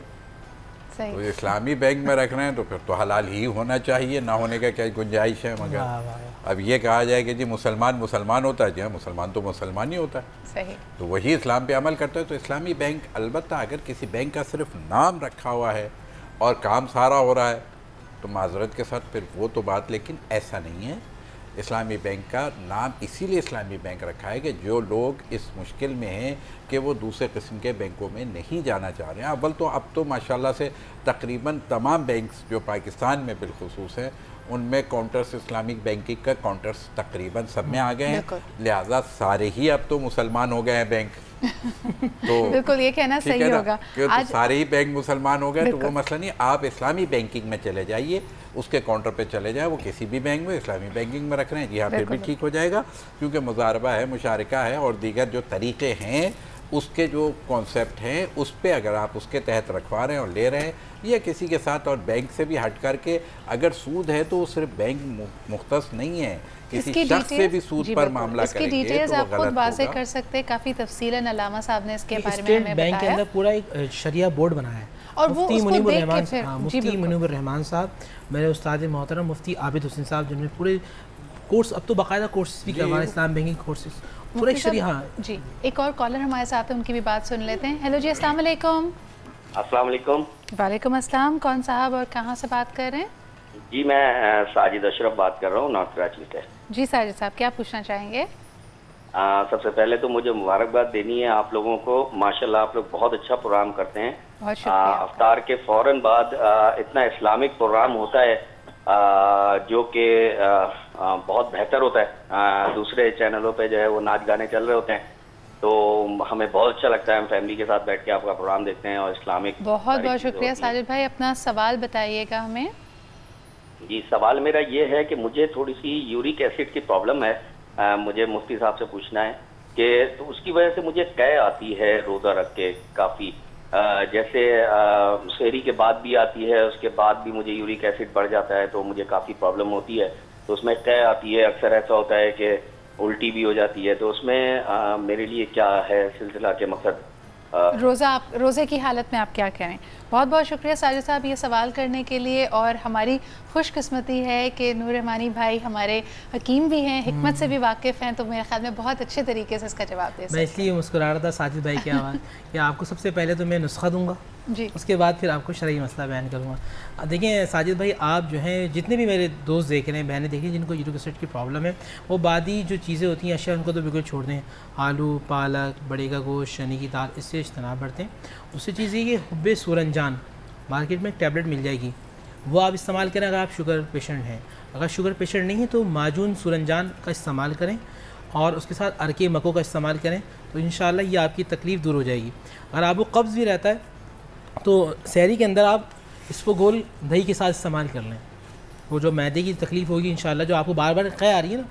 تو اسلامی بینک میں رکھ رہے ہیں تو پھر تو حلال ہی ہونا چاہیے، نہ ہونے کا کیا گنجائش ہے. مگر اب یہ کہا جائے کہ جی مسلمان ہوتا ہے، جی ہاں مسلمان تو مسلمان ہی ہوتا ہے، صحیح، تو وہی اسلام پہ عمل کرتا ہے. تو اسلامی بینک البتہ اگر کسی بینک کا صرف نام رکھا ہوا ہے اور کام سارا ہو رہا ہے تو معذرت کے ساتھ پھر وہ تو بات، لیکن ایسا نہیں ہے. اسلامی بینک کا نام اسی لیے اسلامی بینک رکھا ہے کہ جو لوگ اس مشکل میں ہیں کہ وہ دوسرے قسم کے بینکوں میں نہیں جانا چاہ رہے ہیں. اول تو اب تو ماشاءاللہ سے تقریباً تمام بینکس جو پاکستان میں بالخصوص ہیں ان میں کاؤنٹرز اسلامک بینکنگ کا کاؤنٹرز تقریباً سب میں آ گئے ہیں، لہٰذا سارے ہی اب تو مسلمان ہو گئے ہیں بینک. تو بالکل یہ کہنا صحیح ہوگا کہ سارے ہی بینک مسلمان ہو گئے تو وہ مسئلہ نہیں. آپ اسلامی بینکنگ میں چلے جائیے، اس کے کاؤنٹر پہ چلے جائیں، وہ کسی بھی بینک میں اسلامی بینکنگ میں رکھ رہے ہیں، جی ہاں پھر بھی ٹھیک ہو جائے گا، کیونکہ مضاربہ ہے، مشارکہ ہے اور دیگر جو طریقے ہیں اس کے جو کانسیپٹ ہیں اس پہ اگر آپ اس کے تحت رکھوا رہے ہیں اور لے رہے ہیں یا کسی کے ساتھ، اور بینک سے بھی ہٹ کر کے اگر سود ہے تو صرف بینک مختص نہیں ہے، کسی شخص سے بھی سود پر معاملہ کریں گے اس کی ڈیٹیلز آپ خود واضح کر سکتے ہیں. کافی تفصیلاً علامہ صاحب نے اس کے بارے میں ہمیں بتایا. بینک کے اندر پورا ایک شریعہ بورڈ بنایا ہے اور وہ اس کو دیکھ کے پھر مفتی منیب الرحمان صاحب، میرے استاد محترم مفتی عابد حسین صاحب، جن میں پورے کورس اب تو باقاعدہ کورسز بھی کروا رہے ہیں، اسلام بینکنگ کورسز پورا ایک شریعہ. جی ایک اور کالر ہمارے ساتھ ہیں، ان کی بھی بات سن لیتے ہیں. ہیلو جی، السلام علیکم. السلام علیکم. وعلیکم السلام. کون صاحب اور کہاں سے بات کر رہے ہیں؟ جی میں ساجد اشرف بات کر رہا ہوں نارتھ کراچی سے. جی ساجد صاحب کیا پوچھنا چاہیں گے؟ سب سے پہلے تو مجھے مبارکباد دینی ہے آپ لوگوں کو، ماشاءاللہ آپ لوگ بہت اچھا پروگرام کرتے ہیں. بہت شکریہ. افطار کے فوراً بعد اتنا اسلامک پروگرام ہوتا ہے جو کہ بہت بہتر ہوتا ہے. دوسرے چینلوں پہ جو ہے وہ ناچ گانے چل رہے ہوتے ہیں، تو ہمیں بہت اچھا لگتا ہے، ہم فیملی کے ساتھ بیٹھ کے آپ کا پروگرام دیکھتے ہیں اور اسلامک. بہت بہت شکریہ ساجد بھائی. اپنا سوال بتائیے گا ہمیں. جی سوال میرا یہ ہے کہ مجھے تھوڑی سی یورک ایسڈ کی پرابلم ہے، مجھے مفتی صاحب سے پوچھنا ہے کہ تو اس کی وجہ سے مجھے قے آتی ہے روزہ رکھ کے کافی، جیسے سحری کے بعد بھی آتی ہے، اس کے بعد بھی مجھے یورک ایسڈ بڑھ جاتا ہے تو مجھے کافی پرابلم ہوتی ہے. تو اس میں قے آتی ہے، اکثر ایسا ہوتا ہے کہ الٹی بھی ہو جاتی ہے. تو اس میں میرے لیے کیا ہے سلسلہ کے مقصد روزے کی حالت میں آپ کیا کریں؟ بہت بہت شکریہ ساجد صاحب یہ سوال کرنے کے لیے. اور ہماری خوش قسمتی ہے کہ نور رحمانی بھائی ہمارے حکیم بھی ہیں، حکمت سے بھی واقف ہیں، تو میرے خیال میں بہت اچھے طریقے سے اس کا جواب دے سکتے ہیں. میں اس لیے مسکرا رہا تھا ساجد بھائی کی آواز کہ آپ کو سب سے پہلے تو میں نسخہ دوں گا، جی اس کے بعد پھر آپ کو شرعی مسئلہ بیان کروں گا. دیکھیں ساجد بھائی، آپ جو ہیں جتنے بھی میرے دوست دیکھ رہے ہیں، بہنیں دیکھ رہی ہیں جن کو یورک ایسڈ کی پرابلم ہے، وہ بعدی جو چیزیں ہوتی ہیں اشیاء ان کو تو بالکل چھوڑ دیں. آلو، پالک، بڑے کا گوشت، شنی کی دال، اس سے اجتناب برتیں. دوسری چیز یہ کہ حب سورنجان مارکیٹ میں ایک ٹیبلٹ مل جائے گی، وہ آپ استعمال کریں اگر آپ شوگر پیشنٹ ہیں. اگر شوگر پیشنٹ نہیں ہے تو معجون سورنجان کا استعمال کریں اور اس کے ساتھ ارکے مکو کا استعمال کریں، تو انشاءاللہ یہ آپ کی تکلیف دور ہو جائے گی. اگر آپ کو قبض بھی رہتا ہے تو سحری کے اندر آپ اس کو گول دہی کے ساتھ استعمال کر لیں. وہ جو معدے کی تکلیف ہوگی انشاءاللہ، جو آپ کو بار بار قے آ رہی ہے نا،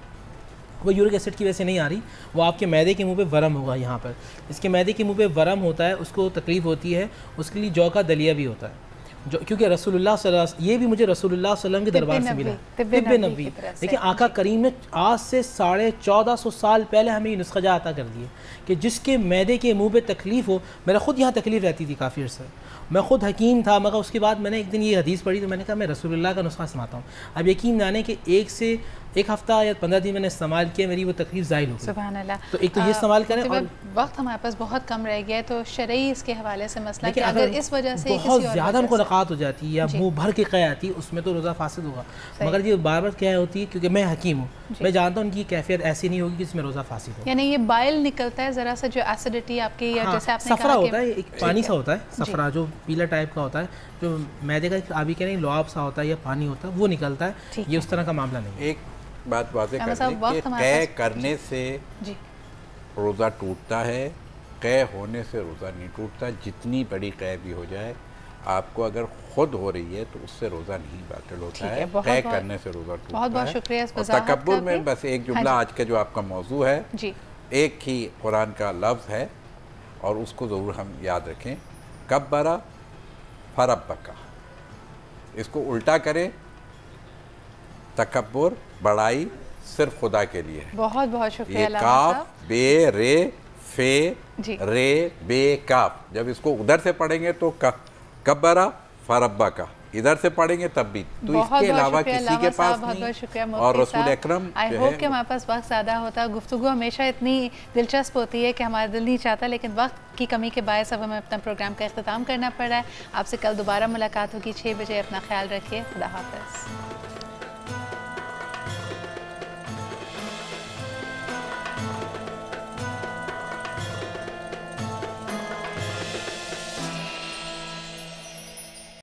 وہ یورک ایسڈ کی وجہ سے نہیں آ رہی، وہ آپ کے معدے کے منہ پہ ورم ہوگا. یہاں پر اس کے معدے کے منہ پہ ورم ہوتا ہے، اس کو تکلیف ہوتی ہے، اس کے لیے جو کا دلیہ بھی ہوتا ہے، جو کیونکہ رسول اللہ صلی اللہ علیہ وسلم، یہ بھی مجھے رسول اللہ صلی اللہ علیہ وسلم کے دربار سے ملا، طب نبوی. لیکن آقا کریم نے آج سے 1450 سال پہلے ہمیں یہ نسخہ عطا کر دیے کہ جس کے معدے کے منہ پہ تکلیف ہو. میرا خود یہاں تکلیف رہتی تھی کافی عرصہ، میں خود حکیم تھا، مگر اس کے بعد میں نے ایک دن یہ حدیث پڑھی تو میں نے کہا میں رسول اللہ کا نسخہ سناتا ہوں. اب یقین جانے کہ ایک ہفتہ یا 15 دن میں نے استعمال کیا، میری وہ تکلیف ظاہر ہو گئی. سبحان اللہ. تو ایک تو یہ استعمال کریں. اور وقت ہمارے پاس بہت کم رہ گیا ہے، تو شرعی اس کے حوالے سے مسئلہ کہ اگر اس وجہ سے بہت زیادہ ان کو نقاہت ہو جاتی ہے یا منہ بھر کے قے آتی ہے، اس میں تو روزہ فاسد ہوگا. مگر یہ بار بار کیا ہوتی ہے، کیونکہ میں حکیم ہوں، میں جانتا ہوں ان کی کیفیت ایسی نہیں ہوگی کہ اس میں روزہ فاسد ہو. یعنی یہ بائل نکلتا ہے ذرا سا، جو ایسیڈیٹی آپ کی، جیسے آپ نے صفرا ہوتا ہے، ایک پانی سا ہوتا ہے صفرا، جو پیلا ٹائپ کا ہوتا ہے، جو معدے کا آبی کہہ رہے ہیں لعاب سا ہوتا ہے یا پانی ہوتا ہے، وہ نکلتا ہے. یہ اس طرح کا معاملہ نہیں ہے. ایک بات واضح کر دیں کہ قے کرنے سے روزہ ٹوٹتا ہے، قے ہونے سے روزہ نہیں ٹوٹتا. جتنی بڑی قے بھی ہو جائے، آپ کو اگر خود ہو رہی ہے تو اس سے روزہ نہیں باطل ہوتا ہے، قے کرنے سے روزہ ٹوٹتا ہے. بہت بہت شکریہ اس اور تکبر میں بس ایک جملہ آج کا جو آپ کا موضوع ہے، ایک ہی قرآن کا لفظ ہے اور اس کو ضرور ہم یاد رکھیں، کبرا فربکا. اس کو الٹا کریں، تکبر بڑائی صرف خدا کے لیے ہے. بہت بہت شکریہ. یہ کاف بے رے فے رے بے کاف، جب اس کو ادھر سے پڑھیں گے تو کبرا फरब्बा का इधर से पढ़ेंगे तब भी, तो इसके अलावा किसी के पास नहीं। और रसूल अकरम आई होप कि हमारे पास वक्त ज़्यादा होता। गुफ्तगू हमेशा इतनी दिलचस्प होती है कि हमारा दिल नहीं चाहता, लेकिन वक्त की कमी के बायस अब हमें अपना प्रोग्राम का इख्तिताम करना पड़ रहा है। आपसे कल दोबारा मुलाकात होगी 6 बजे। अपना ख्याल रखिए। खुदा हाफ़िज़।